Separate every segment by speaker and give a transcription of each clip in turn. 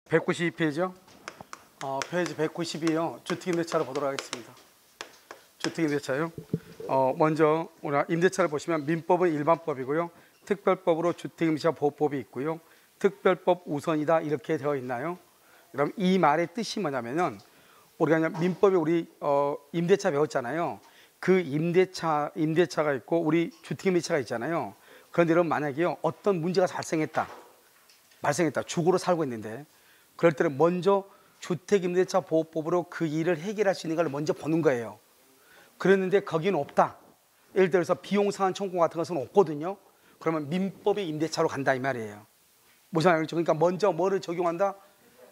Speaker 1: 192페이지요. 페이지 192요. 주택임대차를 보도록 하겠습니다. 주택임대차요. 먼저 우리가 임대차를 보시면 민법은 일반법이고요. 특별법으로 주택임대차 보호법이 있고요. 특별법 우선이다 이렇게 되어 있나요? 그럼 이 말의 뜻이 뭐냐면은 우리가 그냥 민법에 우리 임대차 배웠잖아요. 그 임대차가 있고 우리 주택임대차가 있잖아요. 그런데 여러분 만약에요 어떤 문제가 발생했다. 주거로 살고 있는데 그럴 때는 먼저 주택임대차 보호법으로 그 일을 해결할 수 있는 걸 먼저 보는 거예요. 그랬는데 거기는 없다. 예를 들어서 비용 상한 청구 같은 것은 없거든요. 그러면 민법의 임대차로 간다 이 말이에요. 무슨 말이죠? 그러니까 먼저 뭐를 적용한다?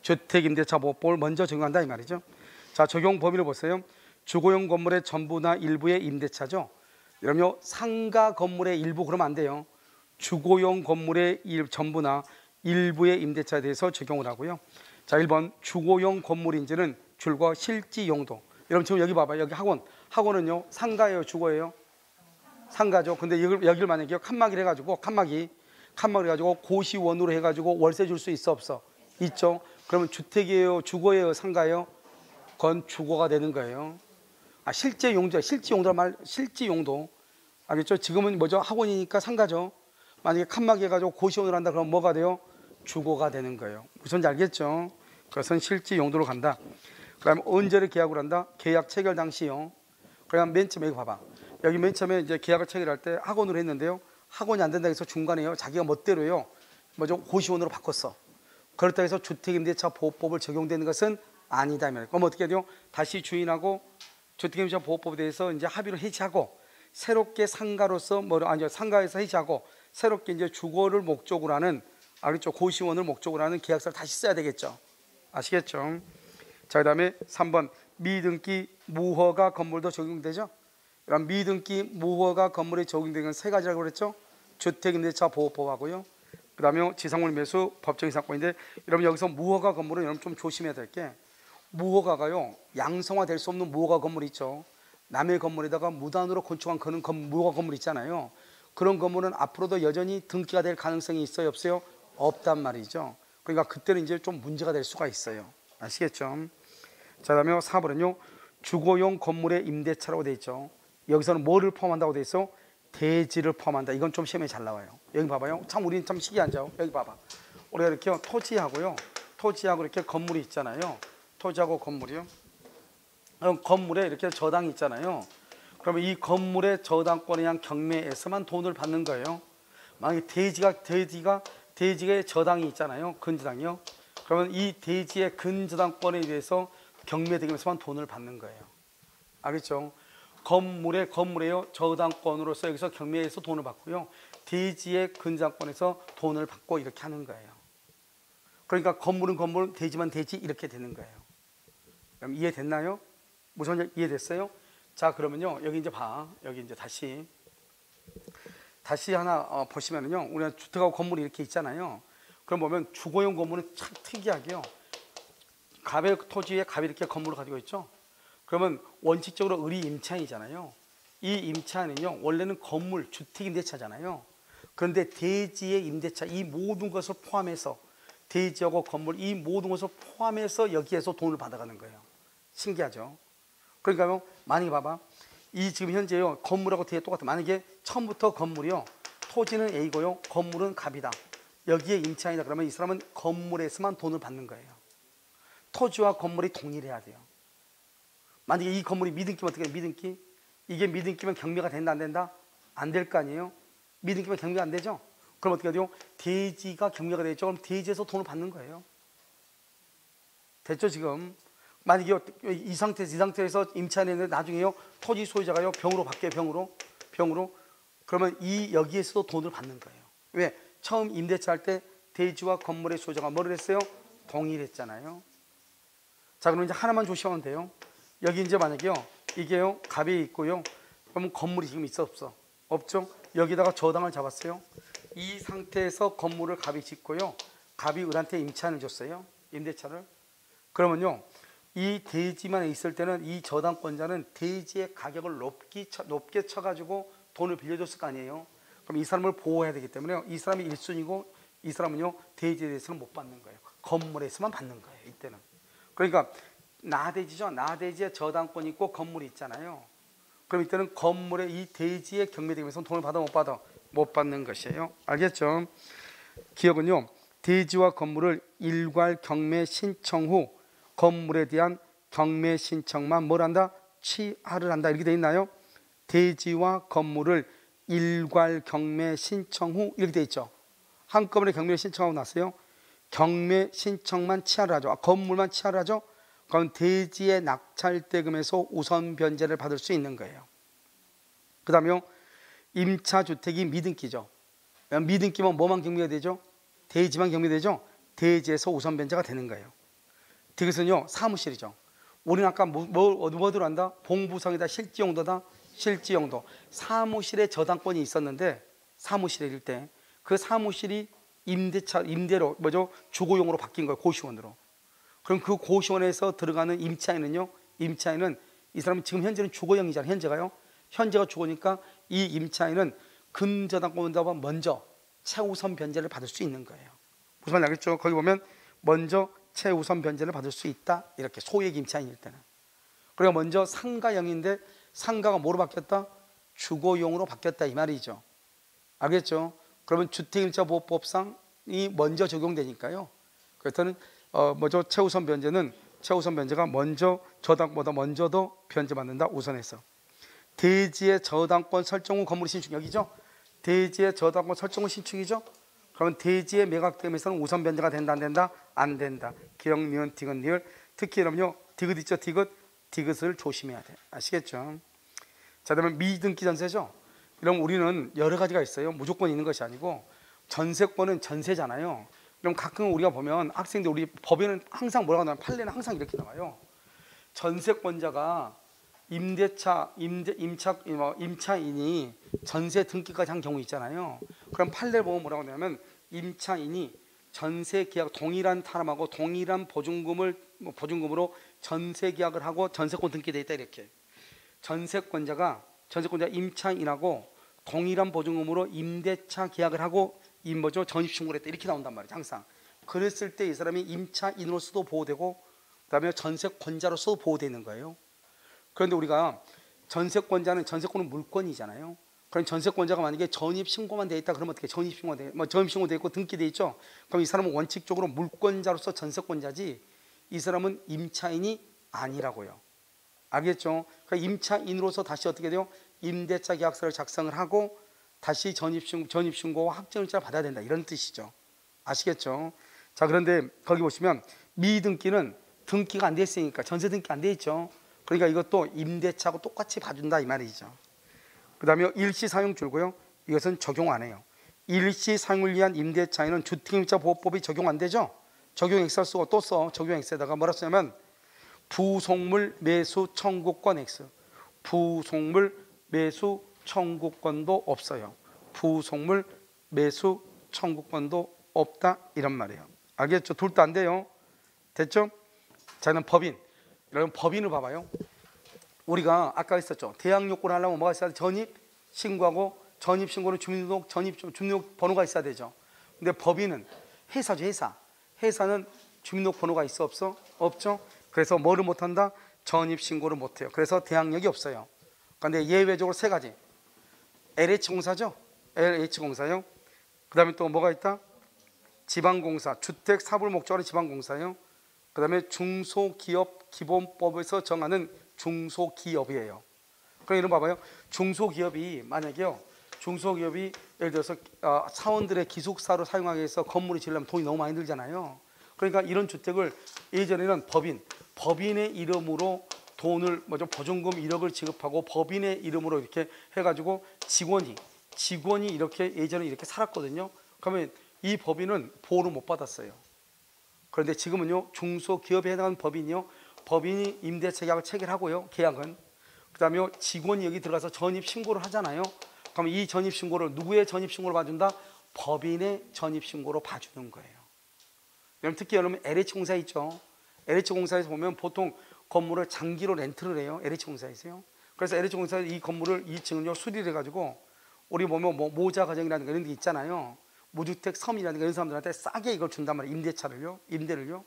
Speaker 1: 주택임대차 보호법을 먼저 적용한다 이 말이죠. 자, 적용 범위를 보세요. 주거용 건물의 전부나 일부의 임대차죠. 그러면 상가 건물의 일부 그러면 안 돼요. 주거용 건물의 전부나 일부의 임대차에 대해서 적용을 하고요. 자, 1번 주거용 건물인지는 줄과 실지 용도. 여러분 지금 여기 봐봐요. 여기 학원은요 상가예요, 주거예요? 상가죠. 근데 여기를 만약에 칸막이를 해가지고 칸막이를 해가지고 고시원으로 해가지고 월세 줄 수 있어 없어? 있죠. 그러면 주택이에요, 주거예요, 상가예요? 그건 주거가 되는 거예요. 실제 용도, 실지 용도. 알겠죠? 지금은 뭐죠? 학원이니까 상가죠. 만약에 칸막이 해가지고 고시원으로 한다 그러면 뭐가 돼요? 주거가 되는 거예요. 무슨지 알겠죠? 그것은 실지 용도로 간다. 그다음에 언제를 계약을 한다? 계약 체결 당시요. 그러면 맨 처음에 이거 봐봐. 여기 맨 처음에 이제 계약을 체결할 때 학원으로 했는데요. 학원이 안 된다 해서 중간에요. 자기가 멋대로요. 뭐죠? 고시원으로 바꿨어. 그렇다 해서 주택임대차 보호법을 적용되는 것은 아니다. 그럼 어떻게 해야 돼요? 다시 주인하고 주택임대차 보호법에 대해서 이제 합의를 해지하고 새롭게 상가로서 상가에서 해지하고 새롭게 이제 주거를 목적으로 하는 알겠죠? 고시원을 목적으로 하는 계약서를 다시 써야 되겠죠. 아시겠죠? 자, 그다음에 3번 미등기 무허가 건물도 적용되죠. 그럼 미등기 무허가 건물에 적용되는 건 세 가지라고 그랬죠. 주택임대차 보호법하고요. 그다음에 지상물 매수 법정이 사건인데 여러분 여기서 무허가 건물은 여러분 좀 조심해야 될 게 무허가가요 양성화될 수 없는 무허가 건물 있죠. 남의 건물에다가 무단으로 건축한 그런 무허가 건물 있잖아요. 그런 건물은 앞으로도 여전히 등기가 될 가능성이 있어요, 없어요? 없단 말이죠. 그러니까 그때는 이제 좀 문제가 될 수가 있어요. 아시겠죠? 자, 그다음에 4번은요 주거용 건물의 임대차라고 돼 있죠. 여기서는 뭐를 포함한다고 돼 있어? 대지를 포함한다. 이건 좀 시험에 잘 나와요. 여기 봐봐요. 참 우리는 참 신기하죠. 여기 봐봐. 우리가 이렇게 토지하고 이렇게 건물이 있잖아요. 토지하고 건물이요. 건물에 이렇게 저당이 있잖아요. 그러면 이 건물의 저당권에 대한 경매에서만 돈을 받는 거예요. 만약에 대지의 저당이 있잖아요. 근저당이요. 그러면 이 대지의 근저당권에 대해서 경매대금에서만 돈을 받는 거예요. 알겠죠? 건물에요 저당권으로서 여기서 경매에서 돈을 받고요. 대지의 근저당권에서 돈을 받고 이렇게 하는 거예요. 그러니까 건물은 건물, 대지만 대지 이렇게 되는 거예요. 그럼 이해됐나요? 무슨 이해됐어요? 자, 그러면요 여기 이제 여기 이제 다시 하나 보시면은요 우리가 주택하고 건물이 이렇게 있잖아요. 그럼 보면 주거용 건물은 참 특이하게요. 갑의 토지에 갑이 이렇게 건물을 가지고 있죠. 그러면 원칙적으로 을이 임차인이잖아요. 이 임차인은요 원래는 건물, 주택임대차잖아요. 그런데 대지의 임대차 이 모든 것을 포함해서 대지하고 건물 이 모든 것을 포함해서 여기에서 돈을 받아가는 거예요. 신기하죠? 그러니까 만약에 봐봐. 이 지금 현재요 건물하고 되게 똑같아. 만약에 처음부터 건물이요 토지는 A고요 건물은 갑이다. 여기에 임차인이다. 그러면 이 사람은 건물에서만 돈을 받는 거예요. 토지와 건물이 동일해야 돼요. 만약에 이 건물이 미등기면 어떻게 해요? 미등기? 이게 미등기면 경매가 된다 안 된다? 안 될 거 아니에요? 미등기면 경매가 안 되죠? 그럼 어떻게 해야 돼요? 대지가 경매가 되죠? 그럼 대지에서 돈을 받는 거예요. 됐죠 지금? 만약에 이 상태에서 임차인인데 나중에요 토지 소유자가요 병으로 바뀌어요. 병으로 그러면 여기에서도 돈을 받는 거예요. 왜? 처음 임대차 할 때 대지와 건물의 소유자가 뭐를 했어요? 동일했잖아요. 자, 그럼 이제 하나만 조심하면 돼요. 여기 이제 만약에요 이게요 갑이 있고요. 그러면 건물이 지금 있어 없어? 없죠? 여기다가 저당을 잡았어요. 이 상태에서 건물을 갑이 짓고요. 갑이 을한테 임차인을 줬어요. 임대차를. 그러면요 이 대지만 있을 때는 이 저당권자는 대지의 가격을 높게 쳐가지고 돈을 빌려줬을 거 아니에요. 그럼 이 사람을 보호해야 되기 때문에 이 사람이 1순위고 이 사람은요 대지에 대해서는 못 받는 거예요. 건물에서만 받는 거예요. 이때는. 그러니까 나대지죠. 나대지에 저당권이 있고 건물이 있잖아요. 그럼 이때는 건물의 이 대지에 경매되면서 돈을 받아 못 받아? 못 받는 것이에요. 알겠죠? 기억은요. 대지와 건물을 일괄 경매 신청 후 건물에 대한 경매 신청만 뭘 한다? 취하를 한다. 이렇게 돼 있나요? 대지와 건물을 일괄 경매 신청 후 이렇게 돼 있죠. 한꺼번에 경매 신청하고 났어요. 경매 신청만 취하를 하죠. 건물만 취하를 하죠. 그럼 대지의 낙찰대금에서 우선 변제를 받을 수 있는 거예요. 그 다음에 임차주택이 미등기죠. 미등기면 뭐만 경매가 되죠? 대지만 경매되죠. 대지에서 우선 변제가 되는 거예요. 디귿은요 사무실이죠. 우리는 아까 뭐 들어간다? 봉부성이다, 실지용도다, 실지용도. 사무실에 저당권이 있었는데 사무실일 때 그 사무실이 임대로 주거용으로 바뀐 거예요. 고시원으로. 그럼 그 고시원에서 들어가는 임차인은요, 임차인은 이 사람은 지금 현재는 주거용이잖아요. 현재가요. 현재가 주거니까 이 임차인은 금저당권보다 먼저 최우선 변제를 받을 수 있는 거예요. 무슨 말인지 알겠죠? 거기 보면 먼저 최우선 변제를 받을 수 있다. 이렇게 소액 임차인일 때는. 그러니까 먼저 상가형인데 상가가 뭐로 바뀌었다? 주거용으로 바뀌었다 이 말이죠. 알겠죠? 그러면 주택임차보호법상이 먼저 적용되니까요. 그렇다면 최우선 변제가 먼저 저당보다 먼저 더 변제받는다. 우선해서. 대지의 저당권 설정 후 건물 신축 여기죠. 대지의 저당권 설정 후 신축이죠. 그러면 대지의 매각됨에서는 우선 변제가 된다 안 된다? 안 된다. 기역, 니은, 디귿, 리을. 특히 여러분요 디귿 있죠. 디귿을 조심해야 돼. 아시겠죠? 자, 그다음에 미등기 전세죠. 그럼 우리는 여러 가지가 있어요. 무조건 있는 것이 아니고 전세권은 전세잖아요. 그럼 가끔 우리가 보면 학생들 우리 법에는 항상 뭐라고 나와요? 판례는 항상 이렇게 나와요. 전세권자가 임차인이 전세 등기까지 한 경우 있잖아요. 그럼 판례 보면 뭐라고 하냐면 임차인이 전세 계약 동일한 사람하고 동일한 보증금으로 전세 계약을 하고 전세권 등기돼 있다 이렇게. 전세권자 임차인하고 동일한 보증금으로 임대차 계약을 하고 전입신고를 했다 이렇게 나온단 말이죠. 항상. 그랬을 때 이 사람이 임차인으로서도 보호되고 그다음에 전세권자로서도 보호되는 거예요. 그런데 우리가 전세권자는 전세권은 물권이잖아요. 그럼 전세권자가 만약에 전입신고만 돼 있다 그러면 어떻게? 전입신고 돼 있고 등기돼 있죠. 그럼 이 사람은 원칙적으로 물권자로서 전세권자지 이 사람은 임차인이 아니라고요. 알겠죠? 그러니까 임차인으로서 다시 어떻게 돼요? 임대차 계약서를 작성을 하고 다시 전입신고와 확정일자를 받아야 된다 이런 뜻이죠. 아시겠죠? 자, 그런데 거기 보시면 미등기는 등기가 안 돼 있으니까 전세 등기 안 돼 있죠. 그러니까 이것도 임대차하고 똑같이 봐준다 이 말이죠. 그 다음에 일시 사용 줄고요. 이것은 적용 안 해요. 일시 사용을 위한 임대차에는 주택임차보호법이 적용 안 되죠. 적용 X를 쓰고 또 써. 적용 X에다가 뭐라 쓰냐면 부속물 매수 청구권 X. 부속물 매수 청구권도 없어요. 부속물 매수 청구권도 없다 이런 말이에요. 알겠죠? 둘 다 안 돼요. 됐죠? 자, 그럼 법인. 여러분 법인을 봐봐요. 우리가 아까 했었죠. 대항 요건을 하려면 뭐가 있어야 돼? 전입 신고하고 전입 신고는 주민등록 주민등록 번호가 있어야 되죠. 근데 법인은 회사죠. 회사는 주민등록 번호가 있어 없어? 없죠. 그래서 뭐를 못한다? 전입 신고를 못해요. 그래서 대항력이 없어요. 그런데 예외적으로 세 가지. LH공사죠. LH공사요. 그 다음에 또 뭐가 있다? 지방공사. 주택 사불 목적으로 지방공사요. 그 다음에 중소기업 기본법에서 정하는 중소기업이에요. 그럼 이런 봐봐요. 중소기업이 만약에요. 중소기업이 예를 들어서 사원들의 기숙사로 사용하기 위해서 건물을 지으려면 돈이 너무 많이 들잖아요. 그러니까 이런 주택을 예전에는 법인의 이름으로 돈을 보증금 1억을 지급하고 법인의 이름으로 이렇게 해가지고 직원이 이렇게 예전에 이렇게 살았거든요. 그러면 이 법인은 보호를 못 받았어요. 그런데 지금은요 중소기업에 해당하는 법인이 임대차 계약을 체결하고요. 계약은 그 다음에 직원이 여기 들어가서 전입신고를 하잖아요. 그럼 이 전입신고를 누구의 전입신고로 봐준다? 법인의 전입신고로 봐주는 거예요. 특히 여러분 LH공사 있죠. LH공사에서 보면 보통 건물을 장기로 렌트를 해요. LH공사에서요. 그래서 LH공사에서 이 건물을 2층은요 수리를 해가지고 우리 보면 모자 과정이라는 게 있잖아요. 무주택 서민이라든가 이런 사람들한테 싸게 이걸 준단 말이에요. 임대차를요, 임대를요.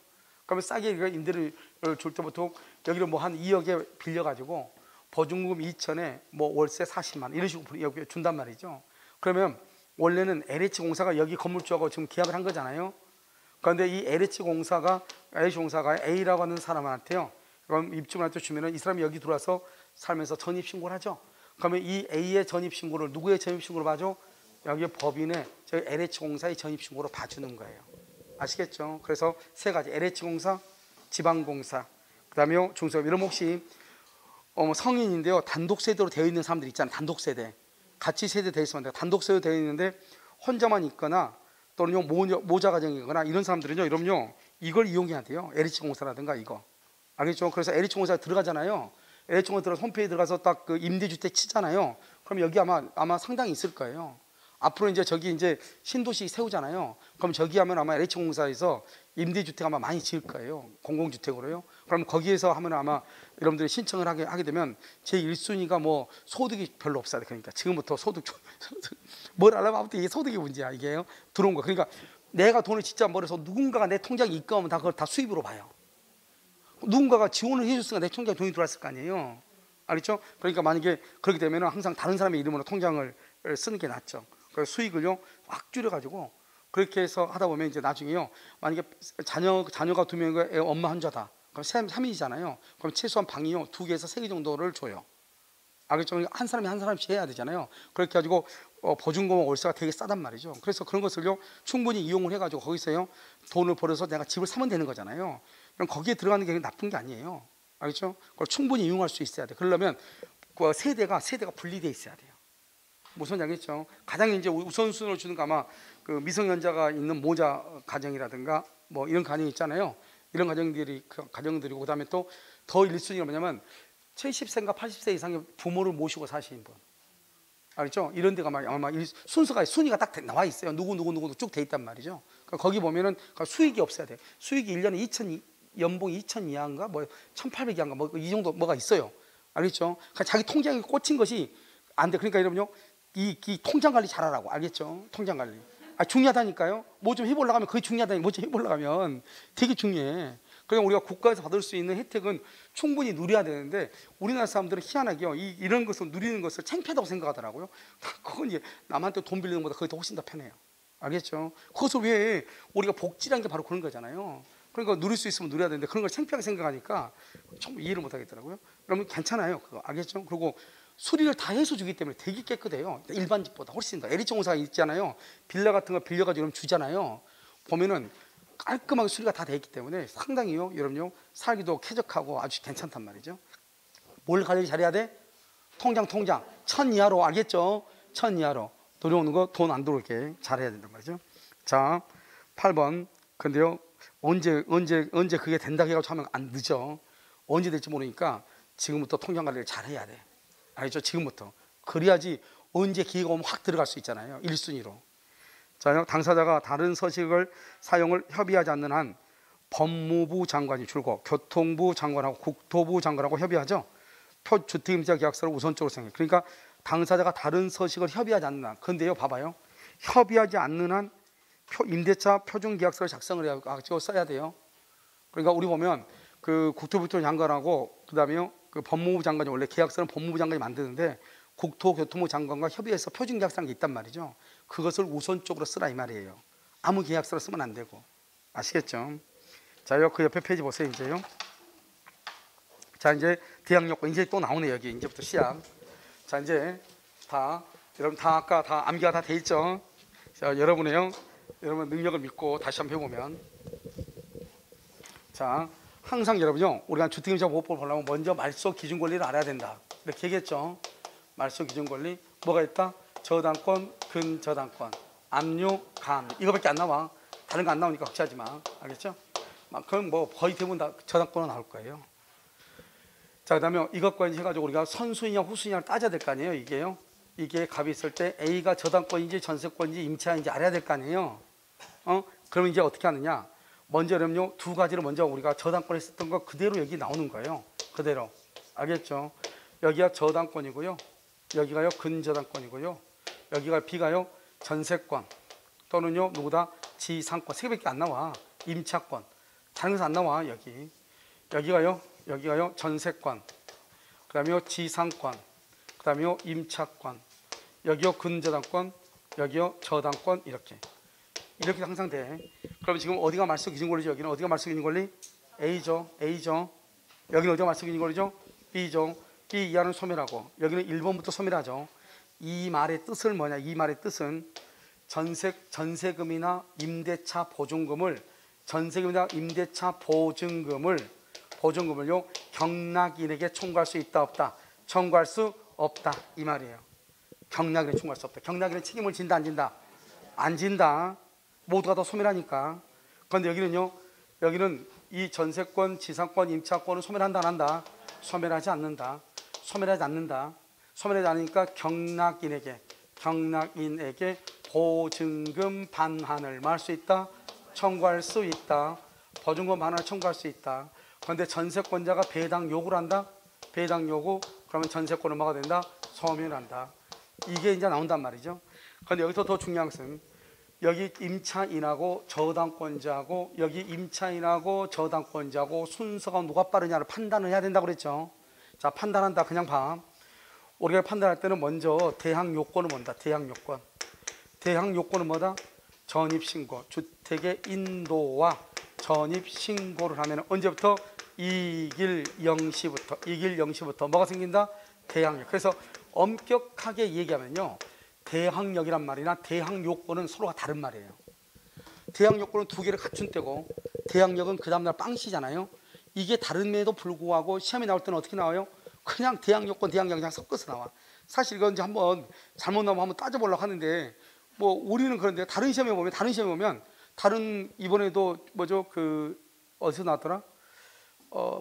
Speaker 1: 그러면 싸게 임대를 줄 때부터 여기를 뭐 한 2억에 빌려가지고 보증금 2천에 뭐 월세 40만 원 이런 식으로 준단 말이죠. 그러면 원래는 LH공사가 여기 건물주하고 지금 계약을 한 거잖아요. 그런데 이 LH공사가 A라고 하는 사람한테요, 그럼 입주민한테 주면은 이 사람이 여기 들어와서 살면서 전입신고를 하죠. 그러면 이 A의 전입신고를 누구의 전입신고로 봐줘? 여기 법인의 저희 LH공사의 전입신고로 봐주는 거예요. 아시겠죠? 그래서 세 가지: LH공사, 지방공사, 그다음에 중소기업. 이런 혹시 성인인데요, 단독세대로 되어 있는 사람들 있잖아요. 단독세대, 같이 세대 되어 있으면 단독세대로 되어 있는데 혼자만 있거나 또는 모자 가정이거나 이런 사람들은요, 이러면요 이걸 이용해야 돼요. LH공사라든가 이거. 알겠죠? 그래서 LH공사 들어가잖아요. LH공사 들어가서 홈페이지 들어가서 딱 그 임대주택 치잖아요. 그럼 여기 아마 상당히 있을 거예요. 앞으로 이제 저기 이제 신도시 세우잖아요. 그럼 저기 하면 아마 LH공사에서 임대주택 아마 많이 지을 거예요. 공공주택으로요. 그럼 거기에서 하면 아마 여러분들이 신청을 하게 되면 제1순위가 뭐 소득이 별로 없어야 돼. 그러니까 지금부터 소득 뭘 알아보면 아무튼 이게 소득이 문제야. 이게요. 들어온 거. 그러니까 내가 돈을 진짜 벌어서 누군가가 내 통장에 입금하면 다 그걸 다 수입으로 봐요. 누군가가 지원을 해줬으니까 내 통장에 돈이 들어왔을 거 아니에요. 알겠죠? 그러니까 만약에 그렇게 되면 항상 다른 사람의 이름으로 통장을 쓰는 게 낫죠. 그래서 수익을요 확 줄여가지고 그렇게 해서 하다 보면 이제 나중에요, 만약에 자녀가 2명이고 엄마 혼자다, 그럼 3인이잖아요. 그럼 최소한 방이요 2개에서 3개 정도를 줘요. 알겠죠? 그러니까 한 사람이 한 사람씩 해야 되잖아요. 그렇게 가지고 보증금과 월세가 되게 싸단 말이죠. 그래서 그런 것을요 충분히 이용을 해가지고 거기서요 돈을 벌어서 내가 집을 사면 되는 거잖아요. 그럼 거기에 들어가는 게 나쁜 게 아니에요. 알겠죠? 그걸 충분히 이용할 수 있어야 돼. 그러려면 그 세대가 분리되어 있어야 돼요. 무슨 얘기겠죠? 가장 이제 우선순위로 주는 거 아마 그 미성년자가 있는 모자 가정이라든가 뭐 이런 가정이 있잖아요. 이런 가정들이고 그다음에 또 더 1순위가 뭐냐면 70세인가 80세 이상의 부모를 모시고 사시는 분. 알겠죠? 이런 데가 아마 순위가 딱 나와 있어요. 누구 쭉 돼 있단 말이죠. 그러니까 거기 보면은 수익이 없어야 돼. 수익이 1년에 연봉 2천 이하인가 뭐 1,800 이하인가 뭐 이 정도 뭐가 있어요. 알겠죠? 그러니까 자기 통장에 꽂힌 것이 안 돼. 그러니까 여러분요 이 통장 관리 잘하라고. 알겠죠? 통장 관리. 중요하다니까요. 뭐 좀 해보려고 하면 그게 중요하다니. 뭐 좀 해보려고 하면 되게 중요해. 그러니까 우리가 국가에서 받을 수 있는 혜택은 충분히 누려야 되는데 우리나라 사람들은 희한하게요 이런 것을 누리는 것을 창피하다고 생각하더라고요. 그건 이제 남한테 돈 빌리는 것보다 그게 더 훨씬 더 편해요. 알겠죠? 그것을 왜 우리가 복지라는 게 바로 그런 거잖아요. 그러니까 누릴 수 있으면 누려야 되는데 그런 걸 창피하게 생각하니까 참 이해를 못 하겠더라고요. 그러면 괜찮아요. 그거 알겠죠? 그리고 수리를 다 해서 주기 때문에 되게 깨끗해요. 일반 집보다 훨씬 더. LH공사가 있잖아요. 빌라 같은 거 빌려가지고 주잖아요. 보면은 깔끔하게 수리가 다 돼 있기 때문에 상당히요, 여러분요 살기도 쾌적하고 아주 괜찮단 말이죠. 뭘 관리 잘해야 돼? 통장 1,000 이하로. 알겠죠? 1,000 이하로 들어오는 거 돈 안 들어오게 잘해야 된단 말이죠. 자, 8번. 근데요 언제 그게 된다고 해가지고 하면 안 늦어. 언제 될지 모르니까 지금부터 통장 관리를 잘해야 돼. 알겠죠? 지금부터. 그래야지 언제 기회가 오면 확 들어갈 수 있잖아요. 1순위로. 자, 당사자가 다른 서식을 사용을 협의하지 않는 한 법무부 장관이 줄고 교통부 장관하고 국토부 장관하고 협의하죠. 주택임대차 계약서를 우선적으로 생각해. 그러니까 당사자가 다른 서식을 협의하지 않는 한. 그런데요, 봐봐요. 협의하지 않는 한 임대차 표준 계약서를 작성을 해가지고 써야 돼요. 그러니까 우리 보면 그 국토부 장관하고 그다음에요 그 법무부 장관이 원래 계약서는 법무부 장관이 만드는데 국토교통부 장관과 협의해서 표준 계약서라는 게 있단 말이죠. 그것을 우선적으로 쓰라 이 말이에요. 아무 계약서를 쓰면 안 되고. 아시겠죠? 자, 그 옆에 페이지 보세요. 이제요. 자, 이제 대항력권 이제 또 나오네. 여기 이제부터 시작. 자, 이제 여러분 다 아까 다 암기가 다 돼 있죠. 자, 여러분 능력을 믿고 다시 한번 해보면, 자, 항상 여러분요 우리가 주택임대차 보호법을 보려면 먼저 말소 기준 권리를 알아야 된다. 이렇게 얘기했죠. 말소 기준 권리 뭐가 있다? 저당권, 근저당권, 압류, 가압류. 이거밖에 안 나와. 다른 거 안 나오니까 걱정하지 마. 알겠죠? 그럼 뭐 거의 대부분 다 저당권은 나올 거예요. 자, 그다음에 이것과 이제 해가지고 우리가 선순위냐 후순위냐를 따져야 될 거 아니에요. 이게 값이 있을 때 A가 저당권인지 전세권인지 임차인지 알아야 될 거 아니에요. 그러면 이제 어떻게 하느냐? 먼저 그럼요 두 가지를 먼저 우리가 저당권에 썼던 거 그대로 여기 나오는 거예요. 그대로. 알겠죠? 여기가 저당권이고요. 여기가요 근저당권이고요. 여기가 B가요 전세권. 또는요 누구다? 지상권. 세 개밖에 안 나와. 임차권. 다른 것은 안 나와. 여기가요 전세권. 그 다음에요 지상권. 그 다음에요 임차권. 여기요 근저당권. 여기요 저당권. 이렇게 항상 돼. 그럼 지금 어디가 말소 기준 권리죠? 여기는 어디가 말소 기준 권리? A죠. 여기는 어디가 말소 기준 권리죠? B죠. B 이하는 소멸하고, 여기는 1번부터 소멸하죠. 이 말의 뜻은 뭐냐? 이 말의 뜻은 전세금이나 임대차 보증금을요 경락인에게 청구할 수 있다 없다? 청구할 수 없다 이 말이에요. 경락인에 청구할 수 없다. 경락인은 책임을 진다 안 진다? 안 진다. 모두가 다 소멸하니까. 그런데 여기는 이 전세권, 지상권, 임차권은 소멸한다 안 한다? 소멸하지 않는다. 소멸하지 않으니까 경락인에게 보증금 반환을 뭐 할 수 있다? 청구할 수 있다. 보증금 반환을 청구할 수 있다. 그런데 전세권자가 배당 요구를 한다? 배당 요구. 그러면 전세권은 뭐가 된다? 소멸한다. 이게 이제 나온단 말이죠. 그런데 여기서 더 중요한 것은 여기 임차인하고 저당권자하고 순서가 누가 빠르냐를 판단을 해야 된다고 그랬죠. 자, 판단한다. 그냥 봐. 우리가 판단할 때는 먼저 대항 요건을 본다. 대항 요건은 뭐다? 전입신고. 주택의 인도와 전입신고를 하면 언제부터? 이길 0시부터 뭐가 생긴다? 대항력. 그래서 엄격하게 얘기하면요, 대항력이란 말이나 대항 요건은 서로가 다른 말이에요. 대항 요건은 두 개를 갖춘 때고, 대항력은 그 다음날 빵시잖아요. 이게 다름에도 불구하고 시험에 나올 때는 어떻게 나와요? 그냥 대항 요건, 대항력 그냥 섞어서 나와. 사실 이건 이제 한번 잘못 나오면 한번 따져보려고 하는데, 뭐 우리는 그런데 다른 시험에 보면 이번에도 뭐죠? 어디서 나왔더라?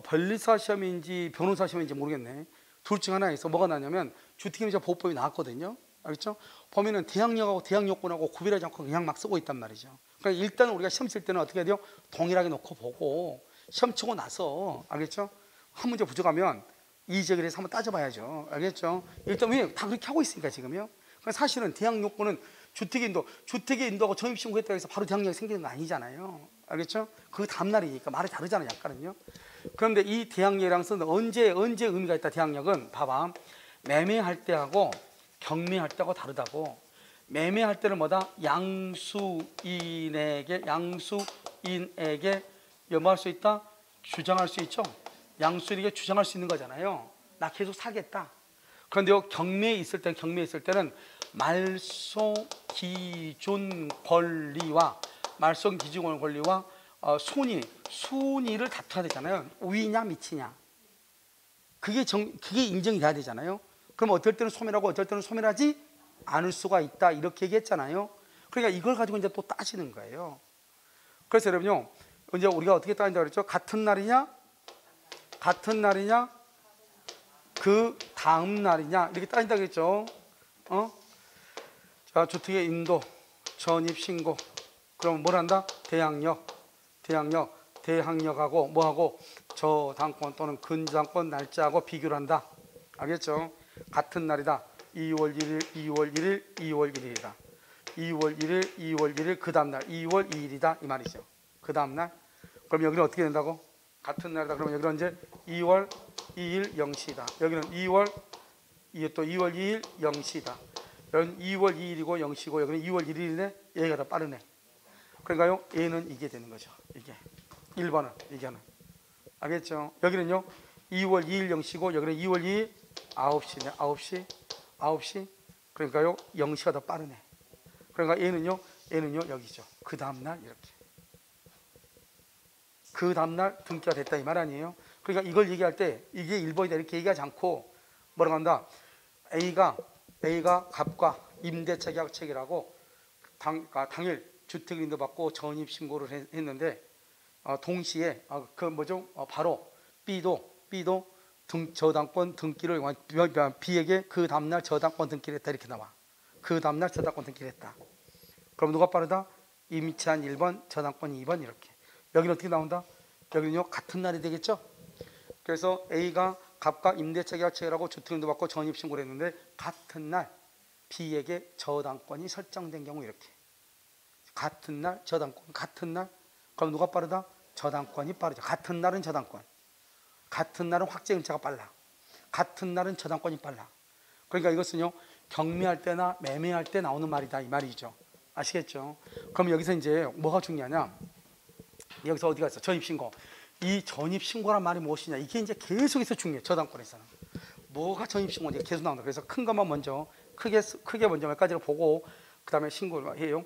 Speaker 1: 변리사 시험인지 변호사 시험인지 모르겠네. 둘 중 하나에서 뭐가 나냐면 주택임대차 보호법이 나왔거든요. 알겠죠? 보면은 대항력하고 대항요건하고 구별하지 않고 그냥 막 쓰고 있단 말이죠. 그러니까 일단 우리가 시험 칠 때는 어떻게 해야 돼요? 동일하게 놓고 보고 시험 치고 나서, 알겠죠? 한 문제 부족하면 이의제기를 해서 한번 따져봐야죠. 알겠죠? 일단 왜 다 그렇게 하고 있으니까 지금요. 그러니까 사실은 대항요건은 주택의 인도하고 전입신고했다고 해서 바로 대항력이 생기는 거 아니잖아요. 알겠죠? 그 다음날이니까 말이 다르잖아요. 약간은요. 그런데 이 대항력이랑 쓰는 언제 의미가 있다? 대항력은 봐봐. 매매할 때하고 경매할 때하고 다르다고. 매매할 때는 뭐다? 양수인에게 뭐 할 수 있다? 주장할 수 있죠. 양수인에게 주장할 수 있는 거잖아요. 나 계속 사겠다. 그런데요, 경매에 있을 때는 말소 기준 권리와 순위를 다투어야 되잖아요. 위냐 밑이냐. 그게 인정이 돼야 되잖아요. 그럼 어떨 때는 소멸하고 어떨 때는 소멸하지 않을 수가 있다. 이렇게 얘기했잖아요. 그러니까 이걸 가지고 이제 또 따지는 거예요. 그래서 여러분요, 이제 우리가 어떻게 따진다고 그랬죠? 같은 날이냐? 그 다음 날이냐? 이렇게 따진다고 그랬죠. 자, 주택의 인도, 전입신고. 그럼 뭘 한다? 대항력하고 뭐하고? 저당권 또는 근저당권 날짜하고 비교를 한다. 알겠죠? 같은 날이다. 2월 1일이다. 2월 1일 그 다음날 2월 2일이다 이 말이죠. 그 다음날. 그럼 여기는 어떻게 된다고? 같은 날이다. 그러면 여기는 언제? 2월 2일 0시다. 여기는 2월 2일 0시다. 여기는 2월 2일이고 0시고 여기는 2월 1일이네. 얘가 더 빠르네. 그러니까요, 얘는 이게 되는 거죠. 이게 1번은 이게는. 알겠죠? 여기는요 2월 2일 0시고 여기는 2월 2일 9시네. 9시. 그러니까요 0시가 더 빠르네. 그러니까 얘는요 여기죠. 그 다음날 이렇게. 그 다음날 등기가 됐다 이 말 아니에요? 그러니까 이걸 얘기할 때 이게 1번이다 이렇게 얘기하지 않고 뭐라고 한다? A가 갑과 임대차 계약 체결하고 당일 주택인도 받고 전입신고를 했는데 동시에 바로 B도 저당권 등기를 B에게 그 다음날 저당권 등기를 했다 이렇게 나와. 그 다음날 저당권 등기를 했다. 그럼 누가 빠르다? 임차인 1번, 저당권 2번 이렇게. 여기는 어떻게 나온다? 여기는요 같은 날이 되겠죠. 그래서 A가 갑과 임대차 계약 체결하고 주택인도 받고 전입신고를 했는데 같은 날 B에게 저당권이 설정된 경우 이렇게. 같은 날 저당권, 같은 날. 그럼 누가 빠르다? 저당권이 빠르죠. 같은 날은 저당권. 같은 날은 확정일자가 빨라. 같은 날은 저당권이 빨라. 그러니까 이것은요, 경매할 때나 매매할 때 나오는 말이다 이 말이죠. 아시겠죠? 그럼 여기서 이제 뭐가 중요하냐? 여기서 어디가 있어? 전입신고. 이 전입신고란 말이 무엇이냐? 이게 이제 계속해서 중요해. 저당권에서는 뭐가 전입신고인지 계속 나온다. 그래서 큰 것만 먼저 크게 먼저 몇 가지를 보고 그 다음에 신고를 해요.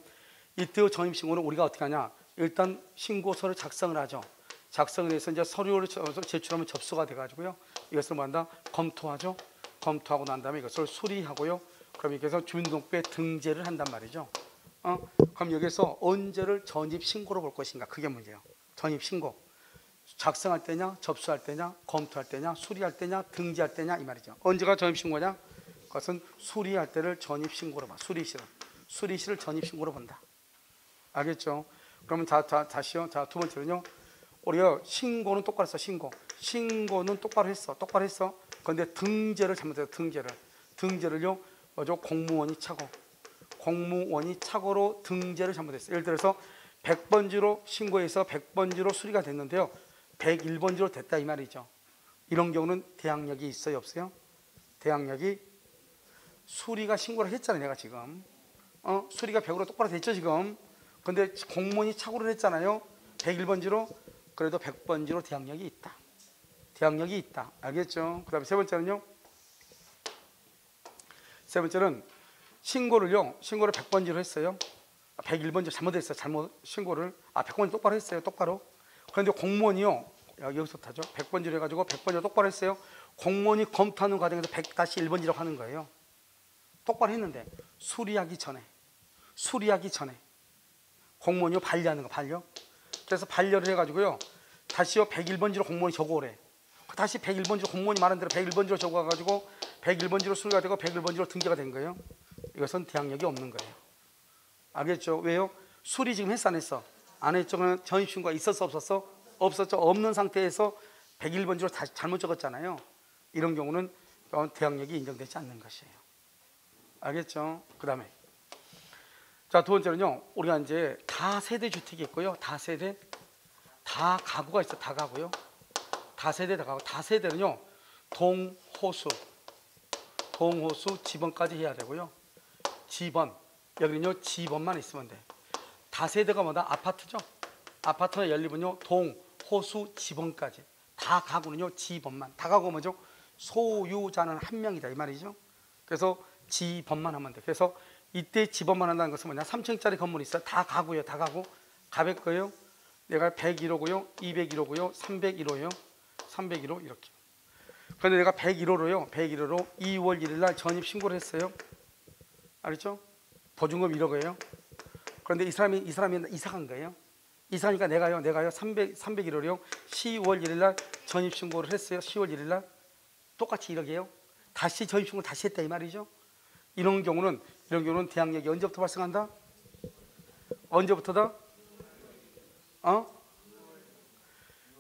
Speaker 1: 이때 전입신고는 우리가 어떻게 하냐? 일단 신고서를 작성을 하죠. 작성을 해서 이제 서류를 제출하면 접수가 돼가지고요. 이것을 뭐한다? 검토하죠. 검토하고 난 다음에 이것을 수리하고요. 그럼 여기서 주민등록부에 등재를 한단 말이죠. 그럼 여기서 언제를 전입신고로 볼 것인가? 그게 문제예요. 전입신고. 작성할 때냐, 접수할 때냐, 검토할 때냐, 수리할 때냐, 등재할 때냐 이 말이죠. 언제가 전입신고냐? 그것은 수리할 때를 전입신고로 봐. 수리시를 전입신고로 본다. 알겠죠? 그러면 다시요. 자, 두 번째는요. 우리가 신고는 똑바로 했어. 신고는 똑바로 했어. 그런데 등재를 잘못했어. 등재를요. 뭐죠? 공무원이 착오로 등재를 잘못했어. 예를 들어서 100번지로 신고해서 100번지로 수리가 됐는데요. 101번지로 됐다 이 말이죠. 이런 경우는 대항력이 있어요, 없어요? 대항력이 수리가 신고를 했잖아요, 내가 지금. 수리가 100으로 똑바로 됐죠, 지금. 근데 공무원이 착오를 했잖아요. 101번지로. 그래도 100번지로 대항력이 있다. 알겠죠? 그 다음에 세 번째는요. 세 번째는 신고를 100번지로 했어요. 101번지 잘못했어요. 신고를. 100번지 똑바로 했어요. 그런데 공무원이요. 여기서 타죠. 100번지로 해가지고 100번지로 똑바로 했어요. 공무원이 검토하는 과정에서 100-1번지라고 하는 거예요. 똑바로 했는데 수리하기 전에 공무원이 반려하는 거, 반려. 그래서 반려를 해가지고요. 다시요 101번지로 공무원이 적어오래. 다시 101번지로 공무원이 말한 대로 101번지로 적어가지고 101번지로 수리가 되고 101번지로 등재가 된 거예요. 이것은 대항력이 없는 거예요. 알겠죠? 왜요? 수리 지금 했어 안 했어? 안 했죠. 그러면 전입신고가 있었어 없었어? 없었죠. 없는 상태에서 101번지로 다시 잘못 적었잖아요. 이런 경우는 대항력이 인정되지 않는 것이에요. 알겠죠? 그 다음에 자, 두 번째는요. 우리가 이제 다세대 주택이 있고요. 다세대, 다가구가 있어. 다가구요. 다세대, 다가구. 다세대는요. 동호수 지번까지 해야 되고요. 지번, 여기는요. 지번만 있으면 돼. 다세대가 뭐다? 아파트죠. 아파트나 연립은요. 동호수 지번까지. 다가구는요. 지번만. 다가구 뭐죠? 소유자는 한 명이다 이 말이죠. 그래서 지번만 하면 돼. 그래서 이때 지번만 한다는 것은 뭐냐? 3층짜리 건물이 있어요. 다 가구예요. 다 가구. 가백 거예요. 내가 101호고요. 201호고요. 301호예요. 301호 이렇게. 그런데 내가 101호로 2월 1일 날 전입 신고를 했어요. 알겠죠? 보증금 1억이에요. 그런데 이 사람이 이사 간 거예요. 이사니까 내가요 301호로요. 10월 1일 날 전입 신고를 했어요. 10월 1일 날 똑같이 1억이에요. 다시 전입 신고를 다시 했다 이 말이죠. 이런 경우는 대항력이 언제부터 발생한다? 언제부터다?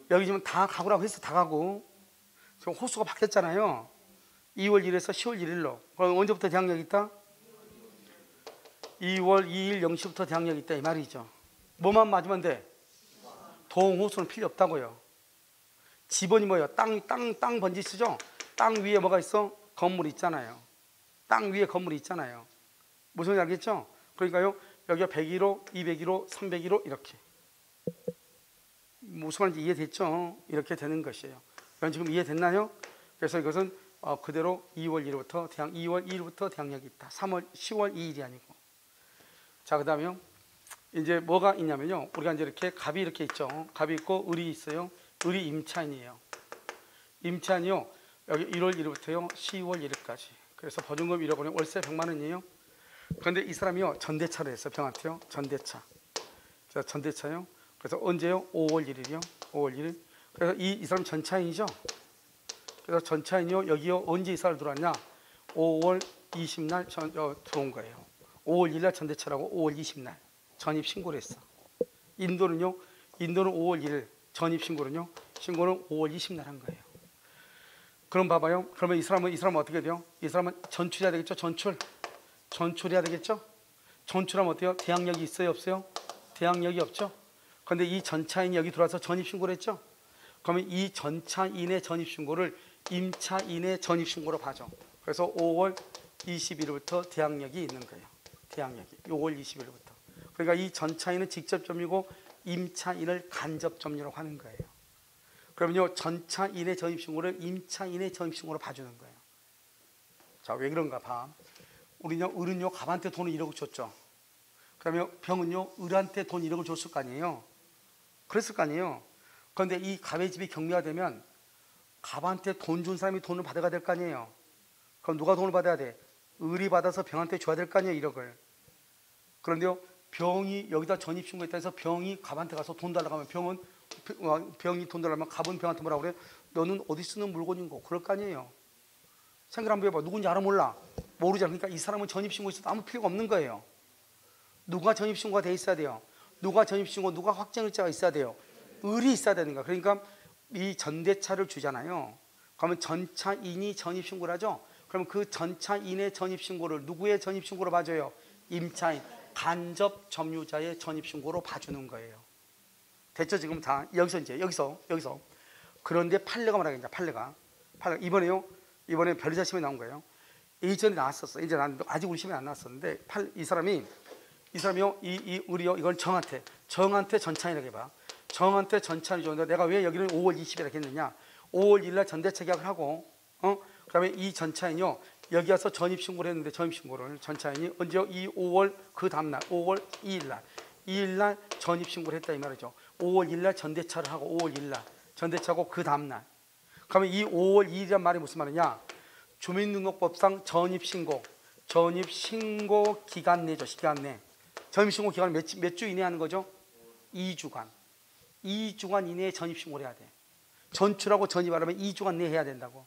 Speaker 1: 여기 지금 다 가구라고 했어. 다 가구. 지금 호수가 바뀌었잖아요. 2월 1일에서 10월 1일로. 그럼 언제부터 대항력이 있다? 2월 2일 0시부터 대항력이 있다 이 말이죠. 뭐만 맞으면 돼? 동호수는 필요 없다고요. 지번이 뭐예요? 땅 번지 쓰죠? 땅 위에 뭐가 있어? 건물이 있잖아요. 땅 위에 건물이 있잖아요. 무슨 말인지 알겠죠? 그러니까요. 여기가 101호, 201호, 301호 이렇게. 무슨 말인지 이해됐죠? 이렇게 되는 것이에요. 그럼 지금 이해됐나요? 그래서 이것은 그대로 2월 2일부터 대항력이 있다. 10월 2일이 아니고. 자, 그 다음에요. 이제 뭐가 있냐면요. 우리가 이제 이렇게 갑이 이렇게 있죠. 갑이 있고 을이 있어요. 을이 임차인이에요. 임차인이요. 여기 1월 1일부터요. 10월 1일까지. 그래서 보증금 1억 원에 월세 100만 원이에요. 그런데 이 사람이요. 전대차를 했어요. 병한테요. 전대차. 자, 전대차요. 그래서 언제요? 5월 1일이요. 5월 1일. 그래서 이 사람 전차인이죠. 그래서 전차인이요. 여기요. 언제 이사를 들어왔냐? 5월 20날 들어온 거예요. 5월 1일 전대차라고 5월 20날 전입 신고를 했어. 인도는요. 인도는 5월 1일 전입신고는요. 신고는 5월 20날 한 거예요. 그럼 봐봐요. 그러면 이 사람은 어떻게 돼요? 이 사람은 전출해야 되겠죠. 전출해야 되겠죠. 전출하면 어때요? 대항력이 있어요, 없어요? 대항력이 없죠. 그런데 이 전차인이 여기 들어와서 전입신고를 했죠. 그러면 이 전차인의 전입신고를 임차인의 전입신고로 봐줘. 그래서 5월 20일부터 대항력이 있는 거예요. 대항력이 5월 20일부터. 그러니까 이 전차인은 직접 점유고 임차인을 간접 점유라고 하는 거예요. 그러면요, 전차인의 전입신고를 임차인의 전입신고로 봐주는 거예요. 자, 왜 그런가 봐. 우리요, 을은요, 갑한테 돈을 1억을 줬죠. 그러면 병은요, 을한테 돈 1억을 줬을 거 아니에요. 그랬을 거 아니에요. 그런데 이 갑의 집이 경매가 되면 갑한테 돈 준 사람이 돈을 받아가야 될 거 아니에요. 그럼 누가 돈을 받아야 돼? 을이 받아서 병한테 줘야 될 거 아니에요, 1억을. 그런데요, 병이 여기다 전입신고했다 해서 병이 갑한테 가서 돈 달라고 하면 병이 돈 달라고 하면 갑은 병한테 뭐라고 그래요? 너는 어디 쓰는 물건인 거 그럴 거 아니에요. 생각 한번 해봐. 누군지 알아 몰라? 모르잖아. 그러니까 이 사람은 전입신고 있어도 아무 필요가 없는 거예요. 누가 전입신고가 돼 있어야 돼요? 누가 전입신고, 누가 확정일자가 있어야 돼요? 을이 있어야 되는 거야. 그러니까 이 전대차를 주잖아요. 그러면 전차인이 전입신고를 하죠. 그럼 그 전차인의 전입신고를 누구의 전입신고로 봐줘요? 임차인, 간접 점유자의 전입신고로 봐주는 거예요. 됐죠? 지금 다 여기서 이제 여기서 그런데 판례가 뭐라 그러냐? 판례가 이번에 별의자 시험에 나온 거예요. 예전에 나왔었어. 이제 난 아직 우리 시험에 안 나왔었는데 이 사람이요, 이 우리요, 이건 정한테 전차인이라고 해봐. 정한테 전차인이 줬는데 내가 왜 여기는 5월 20일이라고 했느냐? 5월 1일 날 전대차 계약을 하고, 그다음에 이 전차인이요, 여기 와서 전입신고를 했는데 전입신고를 전차인이 언제요? 이 5월 그 다음날 5월 2일 날 전입신고를 했다 이 말이죠. 5월 1일 날 전대차를 하고 5월 1일 날 전대차고 그 다음날. 그러면 이 5월 2일이란 말이 무슨 말이냐? 주민등록법상 전입신고 기간 내죠. 기간 내. 전입신고 기간을 몇 주 이내에 하는 거죠? 2주간. 2주간 이내에 전입신고를 해야 돼. 전출하고 전입하려면 2주간 내에 해야 된다고.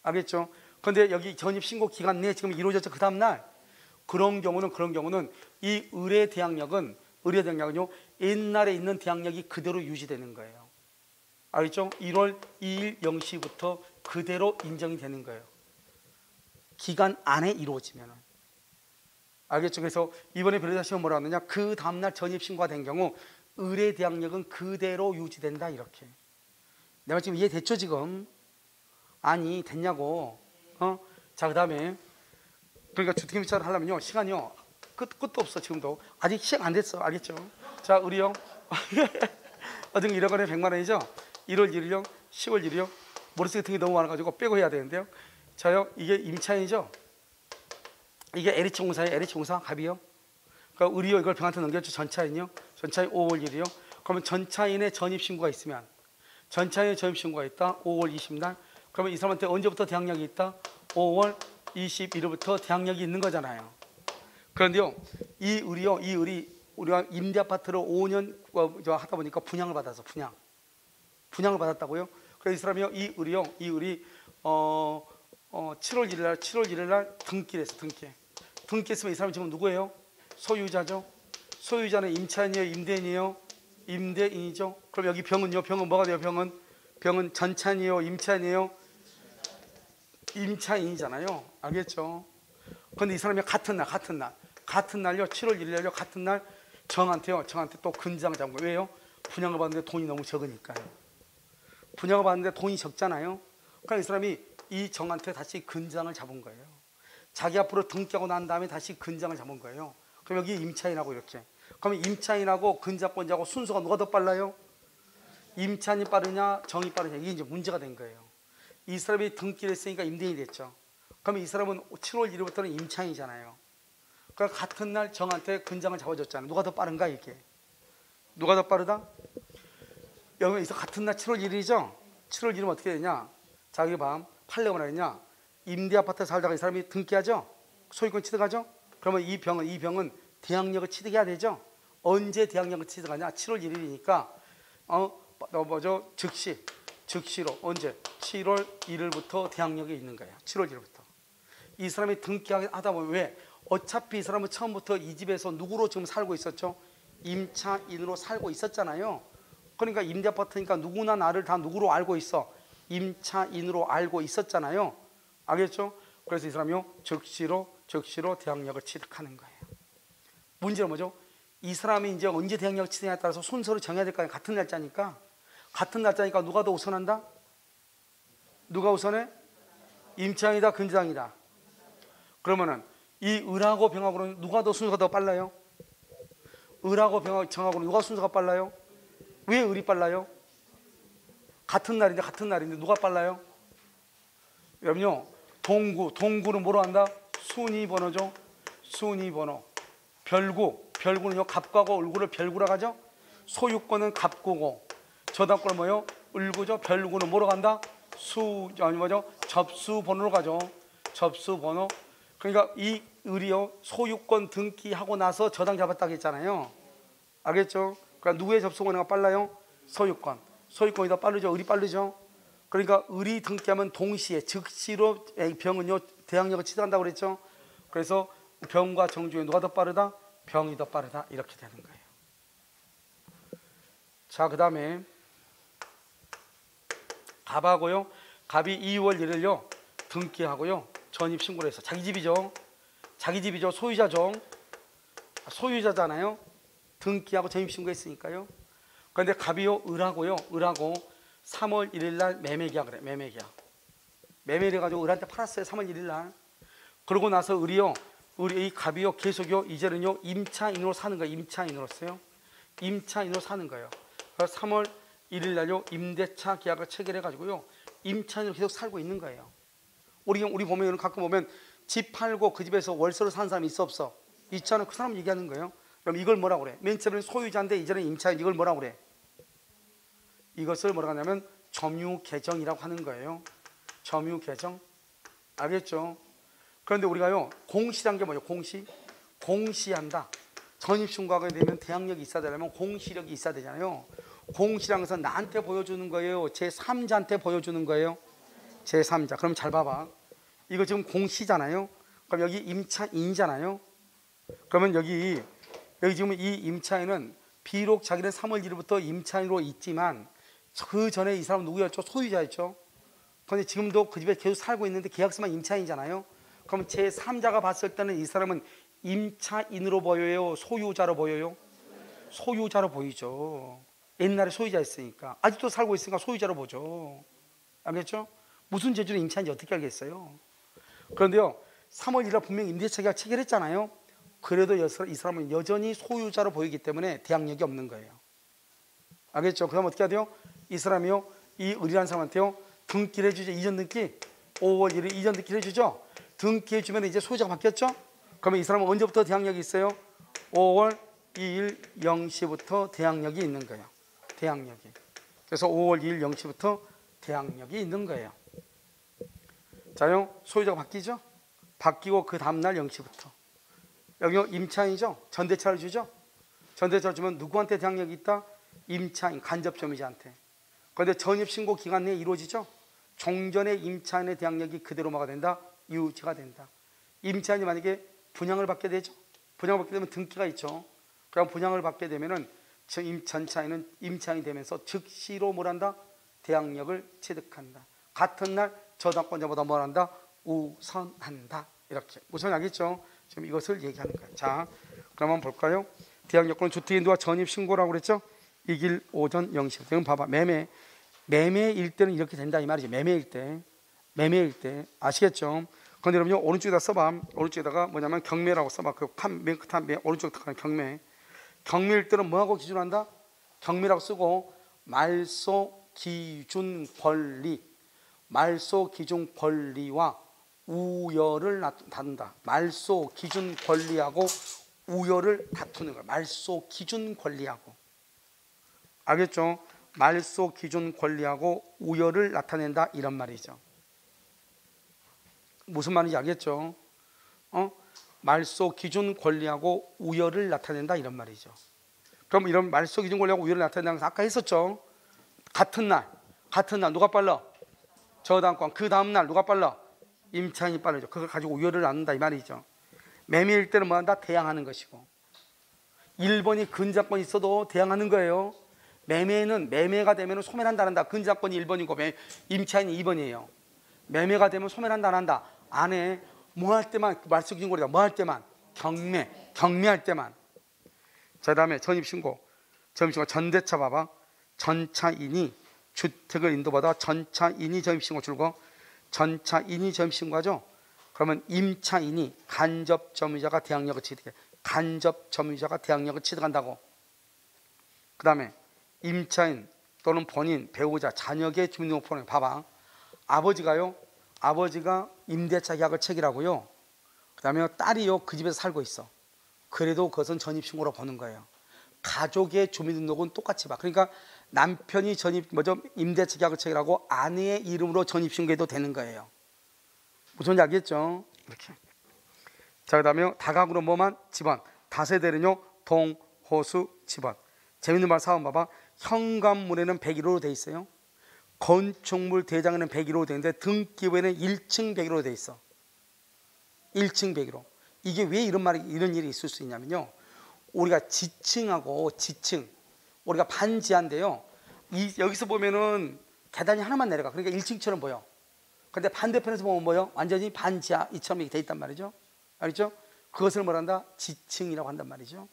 Speaker 1: 알겠죠? 그런데 여기 전입신고 기간 내에 지금 이루어졌죠. 그 다음날. 그런 경우는 이 을의 대항력은요, 옛날에 있는 대항력이 그대로 유지되는 거예요. 알겠죠? 1월 2일 0시부터 그대로 인정이 되는 거예요. 기간 안에 이루어지면. 알겠죠? 그래서 이번에 변호사 시험 뭐라 하느냐? 그 다음날 전입신고가 된 경우 을의 대항력은 그대로 유지된다 이렇게. 내가 지금 이해됐죠 지금? 아니 됐냐고. 자, 그 다음에 그러니까 주택임차를 하려면요, 시간이요 끝도 없어. 지금도 아직 시작 안 됐어. 알겠죠? 자, 우리요 어떤 1억 원에 100만 원이죠? 1월 1일요, 10월 1일요. 머릿속에 등이 너무 많아가지고 빼고 해야 되는데요. 자요, 이게 임차인이죠? 이게 LH공사예요. LH공사 갑이요. 그러니까 을이요, 이걸 병한테 넘겼죠. 전차인이요. 전차인 5월 1일이요. 그러면 전차인의 전입신고가 있으면, 전차인의 전입신고가 있다 5월 20날. 그러면 이 사람한테 언제부터 대항력이 있다? 5월 21일부터 대항력이 있는 거잖아요. 그런데요, 이 을이 우리가 임대 아파트를 5년 하다 보니까 분양을 받아서 분양을 받았다고요. 그래서 이 사람이요, 이 을이 7월 1일 날 등기를 했어. 등기했으면 이 사람이 지금 누구예요? 소유자죠. 소유자는 임차인이에요, 임대인이에요? 임대인이죠. 그럼 여기 병은요, 병은 뭐가 돼요? 병은 전차인이에요, 임차인이에요? 임차인이잖아요. 알겠죠? 그런데 이 사람이 같은 날요, 7월 1일 날요, 같은 날 정한테 또 근장을 잡은 거예요. 왜요? 분양을 받는데 돈이 너무 적으니까요. 분양을 받는데 돈이 적잖아요. 그러니까 이 사람이 이 정한테 다시 근장을 잡은 거예요. 자기 앞으로 등기하고 난 다음에 다시 근장을 잡은 거예요. 그럼 여기 임차인하고 이렇게. 그러면 임차인하고 근장권자하고 순서가 누가 더 빨라요? 임차인이 빠르냐, 정이 빠르냐, 이게 이제 문제가 된 거예요. 이 사람이 등기를 했으니까 임대인이 됐죠. 그러면 이 사람은 7월 1일부터는 임차인이잖아요. 그러니까 같은 날 정한테 근장을 잡아줬잖아요. 누가 더 빠른가 이게? 누가 더 빠르다? 여기서 같은 날 7월 1일이죠. 7월 1일은 어떻게 되냐? 자기 밤 판례가 뭐라 했냐? 임대 아파트에 살다가 이 사람이 등기하죠. 소유권 취득하죠. 그러면 이 병은 대항력을 취득해야 되죠. 언제 대항력을 취득하냐? 7월 1일이니까 즉시로 언제? 7월 1일부터 대항력이 있는 거예요. 7월 1일부터. 이 사람이 등기하다 보면 왜? 어차피 이 사람은 처음부터 이 집에서 누구로 지금 살고 있었죠? 임차인으로 살고 있었잖아요. 그러니까 임대 아파트니까 누구나 나를 다 누구로 알고 있어? 임차인으로 알고 있었잖아요. 알겠죠? 그래서 이 사람이요, 즉시로 대항력을 취득하는 거예요. 문제는 뭐죠? 이 사람이 이제 언제 대항력을 치느냐에 따라서 순서를 정해야 될 거 아니에요. 같은 날짜니까 누가 더 우선한다? 누가 우선해? 임차인이다, 근장이다. 그러면은 이 을하고 병하고는 누가 더 순서가 더 빨라요? 을하고 병하고 정하고는 누가 순서가 빨라요? 왜 을이 빨라요? 같은 날인데 누가 빨라요? 여러분요, 동구는 뭐로 한다? 순위번호죠. 순위번호. 별구는요, 갑구하고 을구를 별구라고 하죠. 소유권은 갑구고 저당권은 뭐요? 을구죠. 별구는 뭐로 간다? 접수번호로 가죠. 접수번호. 그러니까 이 을이요, 소유권 등기하고 나서 저당 잡았다고 했잖아요. 알겠죠? 그러니까 누구의 접수번호가 빨라요? 소유권이 더 빠르죠. 을이 빠르죠. 그러니까 을이 등기하면 동시에 즉시로 병은요, 대항력을 치닫는다고 그랬죠. 그래서 병과 정 중에 누가 더 빠르다? 병이 더 빠르다. 이렇게 되는 거예요. 자, 그 다음에 갑하고요, 갑이 2월 1일요 등기하고요 전입신고를 해서 자기 집이죠. 소유자잖아요. 등기하고 전입신고했으니까요. 그런데 갑이요, 을하고 3월 1일 날 매매계약을 해. 매매를 해가지고 을한테 팔았어요. 3월 1일 날. 그러고 나서 을이 갑이요, 계속요, 이제는요, 임차인으로 사는 거예요. 임차인으로 사는 거예요. 그래서 3월 1일 날요, 임대차 계약을 체결해가지고요, 임차인으로 계속 살고 있는 거예요. 우리 보면 가끔 보면 집 팔고 그 집에서 월세로 사는 사람이 있어 없어? 있잖아. 그 사람 얘기하는 거예요. 그럼 이걸 뭐라고 그래? 맨 처음에는 소유자인데 이제는 임차인. 이걸 뭐라고 그래? 이것을 뭐라고 하냐면 점유계정이라고 하는 거예요. 점유계정. 알겠죠? 그런데 우리가요, 공시란 게 뭐예요? 공시한다. 전입신고하게 되면 대항력이 있어야 되려면 공시력이 있어야 되잖아요. 공시란 것은 나한테 보여주는 거예요? 제3자한테 보여주는 거예요? 제3자. 그럼 잘 봐봐. 이거 지금 공시잖아요. 그럼 여기 임차인이잖아요. 그러면 여기 지금 이 임차인은 비록 자기는 3월 1일부터 임차인으로 있지만 그 전에 이 사람은 누구였죠? 소유자였죠. 그런데 지금도 그 집에 계속 살고 있는데 계약서만 임차인이잖아요. 그러면 제3자가 봤을 때는 이 사람은 임차인으로 보여요? 소유자로 보여요? 소유자로 보이죠. 옛날에 소유자였으니까. 아직도 살고 있으니까 소유자로 보죠. 알겠죠? 무슨 재주로 임차인지 어떻게 알겠어요? 그런데요, 3월 1일 분명히 임대차 계약 체결했잖아요. 그래도 이 사람은 여전히 소유자로 보이기 때문에 대항력이 없는 거예요. 알겠죠? 그럼 어떻게 해야 돼요? 이 사람이요, 이 을이라는 사람한테요, 등기를 해주죠. 이전 등기. 5월 1일 이전 등기를 해주죠. 등기해주면 이제 소유자가 바뀌었죠? 그러면 이 사람은 언제부터 대항력이 있어요? 5월 2일 0시부터 대항력이 있는 거예요. 대항력이. 그래서 5월 2일 0시부터 대항력이 있는 거예요. 자요, 소유자가 바뀌죠? 바뀌고 그 다음날 0시부터. 여기 임차인이죠? 전대차를 주죠? 전대차를 주면 누구한테 대항력이 있다? 임차인, 간접점유자한테. 그런데 전입신고 기간 내에 이루어지죠? 종전의 임차인의 대항력이 그대로 뭐가 된다? 유지가 된다. 임차인이 만약에 분양을 받게 되죠? 분양을 받게 되면 등기가 있죠. 그럼 분양을 받게 되면은 전차인은 임차인이 되면서 즉시로 뭘 한다? 대항력을 취득한다. 같은 날 저당권자보다 뭘 한다? 우선한다. 이렇게. 우선하겠죠? 지금 이것을 얘기하는 거예요. 자, 그러면 볼까요? 대항력권은 주택인도와 전입신고라고 그랬죠? 이길 오전 0시. 지금 봐봐. 매매일 때는 이렇게 된다 이 말이죠. 매매일 때. 아시겠죠? 그런데 여러분요, 오른쪽에다 써봐. 오른쪽에다가 뭐냐면 경매라고 써봐. 그 맨 끝에 오른쪽 들어가는 경매. 경매일 때는 뭐하고 기준한다? 경매라고 쓰고 말소 기준 권리와 우여를 다룬다. 말소 기준 권리하고 우여를 다투는 거야. 말소 기준 권리하고. 알겠죠? 말소 기준 권리하고 우여를 나타낸다 이런 말이죠. 무슨 말인지 알겠죠? 말소 기준 권리하고 우여를 나타낸다 이런 말이죠. 그럼 이런 말소 기준 권리하고 우여를 나타낸다는 것은 아까 했었죠. 같은 날 누가 빨라? 저당권. 그 다음 날 누가 빨라? 임차인이 빠르죠. 그걸 가지고 우여를 나눈다 이 말이죠. 매매일 때는 뭐한다? 대항하는 것이고. 1번이 근저당권이 있어도 대항하는 거예요. 매매는 매매가 되면 소멸한다 안 한다. 근저당권이 1번이고 임차인이 2번이에요. 매매가 되면 소멸한다 안 한다. 안 해. 뭐 할 때만 말소 기준 권리다. 뭐 할 때만? 경매할 때만. 자, 그다음에 전입신고 전대차 봐봐. 전차인이 주택을 인도받아 전차인이 전입신고 줄고 전차인이 전입신고하죠. 그러면 임차인이 간접점유자가 대항력을 취득해. 간접점유자가 대항력을 취득한다고. 그 다음에 임차인 또는 본인, 배우자, 자녀의 주민등록번호 봐봐. 아버지가요, 아버지가 임대차 계약을 체결하고요. 그 다음에 딸이요, 그 집에서 살고 있어. 그래도 그것은 전입신고로 보는 거예요. 가족의 주민등록은 똑같이 봐. 그러니까 남편이 임대차 계약을 체결하고 아내의 이름으로 전입신고해도 되는 거예요. 무슨 알겠죠? 이렇게. 자, 그 다음에 다가구로 뭐만? 집안. 다세대는요, 동, 호수, 집안. 재밌는 말 사원 봐봐. 현관문에는 101호로 돼 있어요. 건축물 대장에는 101호로 돼 있는데 등기부에는 1층 101호로 돼 있어. 1층 101호. 이게 왜 이런 일이 있을 수 있냐면요. 우리가 지층하고 지층, 우리가 반지하인데요. 여기서 보면은 계단이 하나만 내려가. 그러니까 1층처럼 보여. 근데 반대편에서 보면 뭐요? 완전히 반지하 이처럼 이렇게 돼 있단 말이죠. 알겠죠? 그것을 뭐란다? 지층이라고 한단 말이죠.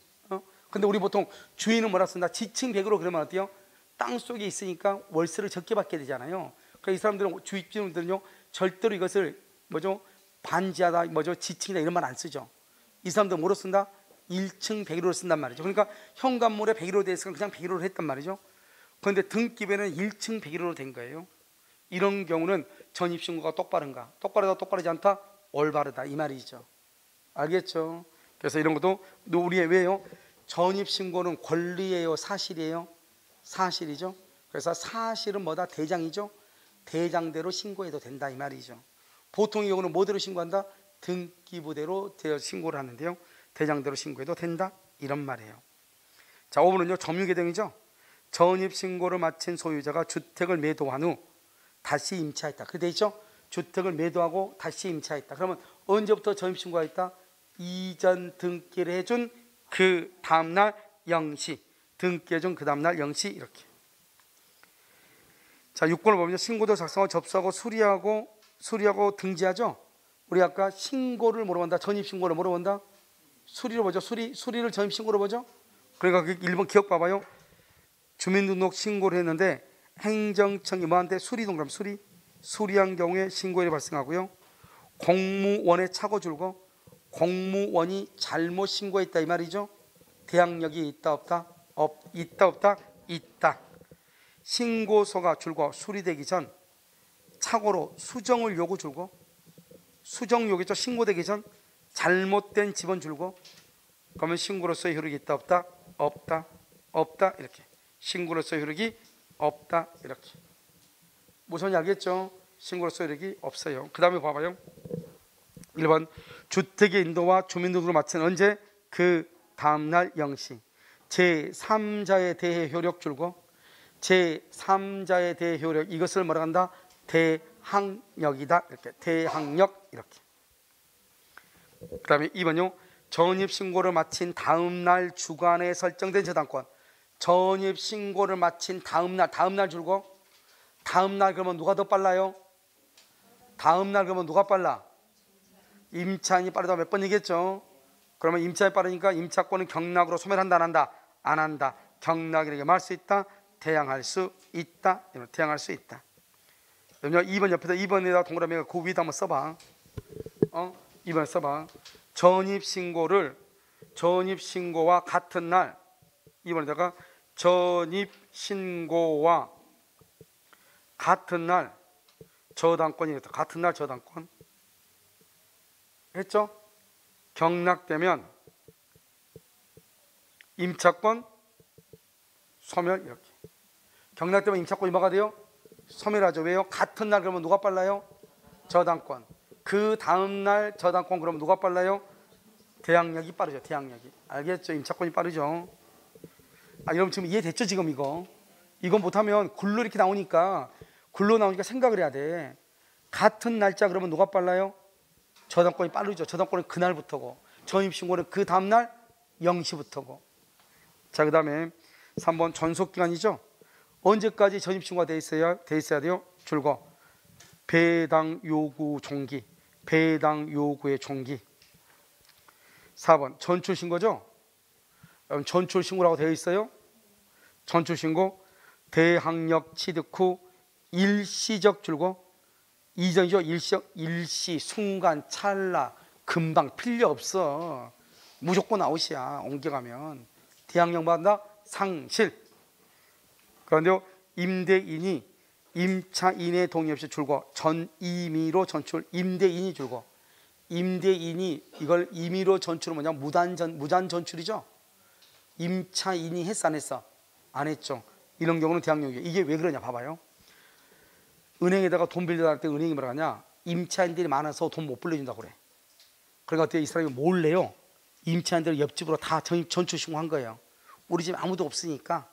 Speaker 1: 근데 우리 보통 주인은 뭐라 쓴다? 지층 100으로 그러면 어때요? 땅 속에 있으니까 월세를 적게 받게 되잖아요. 그래서 이 사람들은 주입주민들은요 절대로 이것을 반지하다, 지층이다 이런 말 안 쓰죠. 이 사람들은 뭐로 쓴다? 1층 101호를 쓴단 말이죠. 그러니까 현관물에 101호로 돼 있으니까 그냥 101호를 했단 말이죠. 그런데 등기부에는 1층 101호로 된 거예요. 이런 경우는 전입신고가 똑바른가? 똑바르다, 똑바르지 않다? 올바르다 이 말이죠. 알겠죠? 그래서 이런 것도 우리의 왜요? 전입신고는 권리예요, 사실이에요? 사실이죠. 그래서 사실은 뭐다? 대장이죠. 대장대로 신고해도 된다 이 말이죠. 보통의 경우는 뭐대로 신고한다? 등기부대로 신고를 하는데요. 대장대로 신고해도 된다 이런 말이에요. 자, 5번은요 점유계정이죠. 전입신고를 마친 소유자가 주택을 매도한 후 다시 임차했다. 그렇게 돼 있죠. 주택을 매도하고 다시 임차했다. 그러면 언제부터 전입신고가 있다? 이전 등기를 해준 그 다음날 0시, 등기해준 그 다음날 0시 이렇게. 자, 6번을 보면 신고도 작성하고 접수하고 수리하고 등지하죠. 우리 아까 신고를 뭐로 본다? 전입신고를 뭐로 본다? 수리로 보죠. 수리를 전입신고로 보죠. 그러니까 1번 기억 봐봐요. 주민등록 신고를 했는데 행정청이 뭐한테? 수리동그라미 수리한 경우에 신고일이 발생하고요. 공무원에 차고 줄고 공무원이 잘못 신고했다 이 말이죠. 대항력이 있다 없다? 있다 없다? 있다. 신고서가 줄고 수리되기 전 착오로 수정을 요구 줄고 수정 요구죠. 신고되기 전 잘못된 집은 줄고 그러면 신고로서의 효력이 있다 없다? 없다 이렇게. 신고로서의 효력이 없다 이렇게. 무슨 알겠죠? 신고로서의 효력이 없어요. 그 다음에 봐봐요. 1번 주택의 인도와 주민등록으로 마친 언제? 그 다음날 0시. 제3자에 대해 효력 줄고 제3자에 대해 효력 이것을 뭐라 한다? 대항력이다 이렇게. 대항력 이렇게. 그 다음에 2번요. 전입신고를 마친 다음날 주간에 설정된 저당권. 전입신고를 마친 다음날 줄고 다음날 그러면 누가 더 빨라요? 다음날 그러면 누가 빨라? 임차인이 빠르다 몇 번이겠죠? 그러면 임차인이 빠르니까 임차권은 경락으로 소멸한다 안 한다? 안 한다. 경락이라게 말할 수 있다. 대항할 수 있다. 대항할 수 있다. 2번 옆에다 2번에다 동그라미가 그 위에다 한번 써봐. 2번 써봐. 전입신고와 같은 날 2번에다가 전입신고와 같은 날 저당권이겠다. 같은 날 저당권 했죠? 경락되면 임차권 소멸 이렇게. 경락되면 임차권이 뭐가 돼요? 소멸하죠. 왜요? 같은 날 그러면 누가 빨라요? 저당권. 그 다음날 저당권 그러면 누가 빨라요? 대항력이 빠르죠. 대항력이. 알겠죠? 임차권이 빠르죠. 여러분 지금 이해됐죠? 지금 이건 못하면 굴로 이렇게 나오니까 생각을 해야 돼. 같은 날짜 그러면 누가 빨라요? 저당권이 빠르죠. 저당권은 그날부터고 전입신고는 그 다음날 0시부터고. 자, 그 다음에 3번 존속기간이죠. 언제까지 전입신고가 돼 있어야 돼요? 줄거 배당 요구 종기. 배당 요구의 종기. 4번 전출신고죠. 여러분 전출신고라고 되어 있어요. 전출신고 대항력 취득 후 일시적 줄고 이전이죠. 일시 순간 찰나 금방 필요 없어. 무조건 아웃이야. 옮겨가면 대항력 받는다 상실. 그런데요 임대인이 임차인의 동의 없이 줄고 전임의로 전출. 임대인이 줄고 임대인이 이걸 임의로 전출은 뭐냐 무단 전출이죠. 임차인이 했어 안 했어? 안 했죠. 이런 경우는 대항력이에요. 이게 왜 그러냐 봐봐요. 은행에다가 돈 빌려다 할 때 은행이 뭐라 하냐, 임차인들이 많아서 돈 못 빌려준다고 그래. 그러니까 어떻게 이 사람이 몰래요 임차인들 옆집으로 다 전출 신고한 거예요. 우리 집 아무도 없으니까.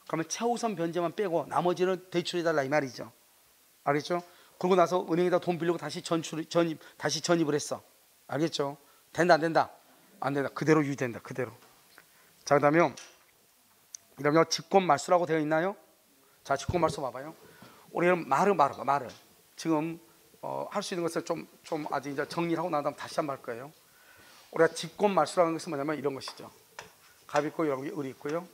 Speaker 1: 그러면 최우선 변제만 빼고 나머지는 대출해달라 이 말이죠. 알겠죠? 그러고 나서 은행에다 돈 빌리고 다시 전입을 했어. 알겠죠? 된다 안 된다? 안 된다. 그대로 유지된다. 그대로. 자, 그다음에 이러면 직권말소라고 되어 있나요? 자, 직권말소 봐봐요. 우리는 말을 지금 할 수 있는 것을 좀 아직 이제 정리를 하고 난 다음 다시 한번 할 거예요. 우리가 직권말소라는 것은 뭐냐면 이런 것이죠. 갑 있고 여기 을 있고요.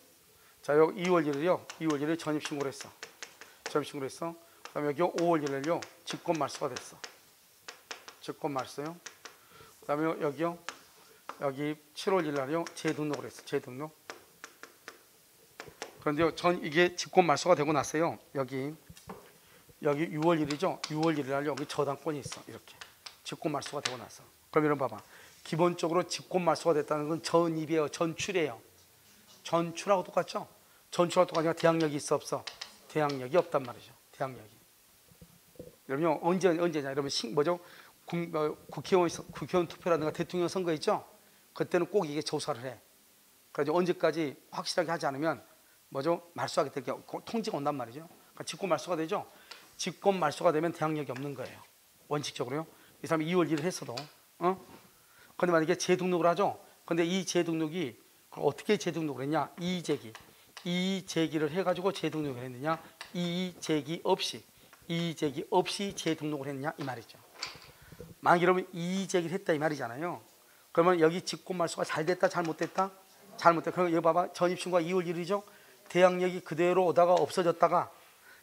Speaker 1: 자, 여기 2월 1일이요. 2월 1일 전입신고를 했어. 전입신고를 했어. 그다음에 여기 5월 1일요. 직권말소가 됐어. 직권말소요. 그다음에 여기요. 여기 7월 1일 날이요. 재등록을 했어. 재등록. 그런데요. 이게 직권말소가 되고 났어요. 여기 6월 1일이죠. 6월 1일 날 여기 저당권이 있어. 이렇게 직권말소가 되고 나서. 그럼 여러분 봐봐. 기본적으로 직권말소가 됐다는 건 전입이에요. 전출이에요. 전출하고 똑같죠? 전출하고 똑같으니까 대항력이 있어 없어? 대항력이 없단 말이죠. 대항력이. 여러분 언제냐? 여러분 뭐죠? 국회의원 투표라든가 대통령 선거 있죠? 그때는 꼭 이게 조사를 해. 그래서 언제까지 확실하게 하지 않으면 뭐죠? 말소하게 될 경우 통지가 온단 말이죠. 그러니까 직권말소가 되죠. 직권말소가 되면 대항력이 없는 거예요. 원칙적으로요. 이 사람이 2월 1일 했어도. 그런데 만약에 재등록을 하죠. 근데 이 재등록이 어떻게 재등록을 했냐? 이의제기를 해가지고 재등록을 했느냐? 이의제기 없이 재등록을 했느냐? 이 말이죠. 만약 여러분 이의제기를 했다 이 말이잖아요. 그러면 여기 직권말소가 잘 됐다 잘못됐다? 잘못됐다. 그럼 여기 봐봐. 전입신고가 2월 1일이죠. 대항력이 그대로 오다가 없어졌다가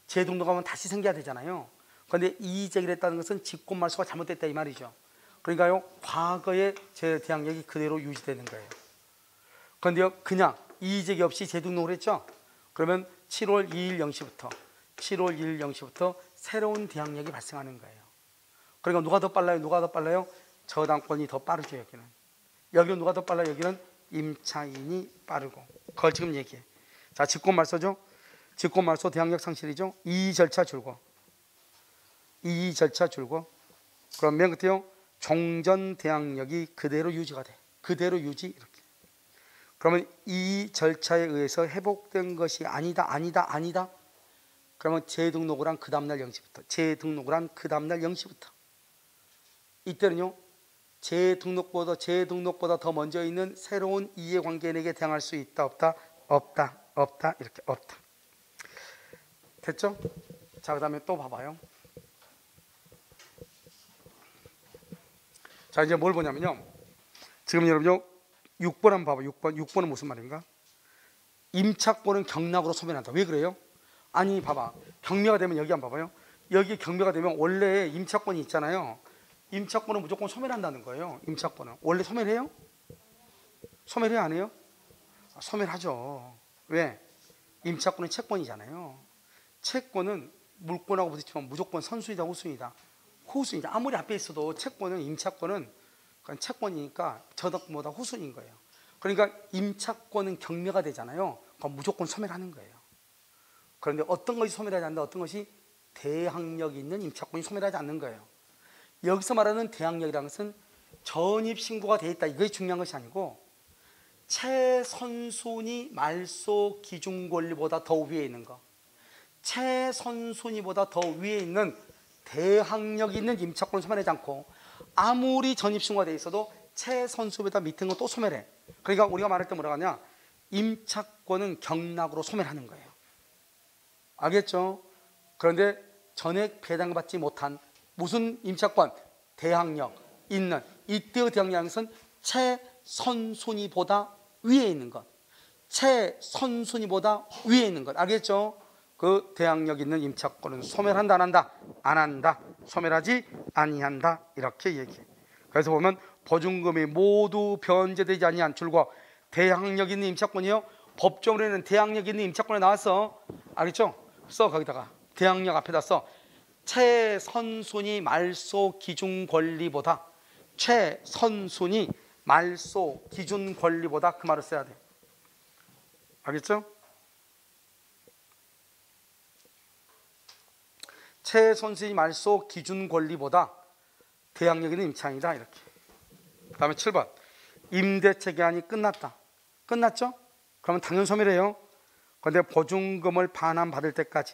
Speaker 1: 재등록하면 다시 생겨야 되잖아요. 그런데 이의제기를 했다는 것은 직권말소가 잘못됐다 이 말이죠. 그러니까요 과거의 제 대항력이 그대로 유지되는 거예요. 그런데요 그냥 이의제기 없이 재등록을 했죠. 그러면 7월 2일 0시부터 새로운 대항력이 발생하는 거예요. 그러니까 누가 더 빨라요? 저당권이 더 빠르죠. 여기는 누가 더 빨라요? 여기는 임차인이 빠르고. 그걸 지금 얘기해. 자, 직권말소죠. 직권말소 대항력 상실이죠. 이의 절차 줄고. 그럼 맨 끝에요. 종전 대항력이 그대로 유지가 돼. 그대로 유지 이렇게. 그러면 이 절차에 의해서 회복된 것이 아니다. 그러면 재등록을 한 그 다음날 0시부터. 이때는요. 재등록보다 더 먼저 있는 새로운 이해관계인에게 대항할 수 있다 없다. 이렇게 없다. 됐죠? 자, 그 다음에 또 봐봐요. 자, 이제 뭘 보냐면요. 지금 여러분요 6번 한번 봐봐. 6번은 무슨 말인가? 임차권은 경락으로 소멸한다. 왜 그래요? 아니 봐봐. 경매가 되면 여기 한번 봐봐요. 여기 경매가 되면 원래 임차권이 있잖아요. 임차권은 무조건 소멸한다는 거예요. 임차권은 원래 소멸해요? 소멸해요 안 해요? 소멸하죠. 왜? 임차권은 채권이잖아요. 채권은 물권하고 부딪히면 무조건 선순위다 후순위다. 아무리 앞에 있어도 채권은 임차권은 그건 채권이니까 저당권보다 후순위인 거예요. 그러니까 임차권은 경매가 되잖아요. 그럼 무조건 소멸하는 거예요. 그런데 어떤 것이 소멸하지 않는다, 어떤 것이 대항력이 있는 임차권이 소멸하지 않는 거예요. 여기서 말하는 대항력이라는 것은 전입신고가 돼 있다, 이게 중요한 것이 아니고 최선순위 말소 기준 권리보다 더 위에 있는 거, 최선순위보다 더 위에 있는 대항력이 있는 임차권을 소멸하지 않고 아무리 전입신고가 돼 있어도 최선순위보다 밑인 건 또 소멸해. 그러니까 우리가 말할 때 뭐라고 하냐, 임차권은 경락으로 소멸하는 거예요. 알겠죠? 그런데 전액 배당받지 못한 무슨 임차권? 대항력 있는 이때의 대항력은 최선순위보다 위에 있는 것. 최선순위보다 위에 있는 것. 알겠죠? 그 대항력 있는 임차권은 소멸한다 안 한다? 안 한다. 소멸하지 아니한다. 이렇게 얘기해. 그래서 보면 보증금이 모두 변제되지 아니한 줄과 대항력 있는 임차권이요. 법조문에는 대항력 있는 임차권에 나왔어. 알겠죠? 써 거기다가 대항력 앞에다 써. 최선순위 말소 기준 권리보다 최선순위 말소 기준 권리보다 그 말을 써야 돼. 알겠죠? 최선순위 말소 기준 권리보다 대항력 있는 임차인이다. 이렇게. 그 다음에 7번 임대차 기한이 끝났다. 끝났죠? 그러면 당연 소멸해요. 그런데 보증금을 반환받을 때까지,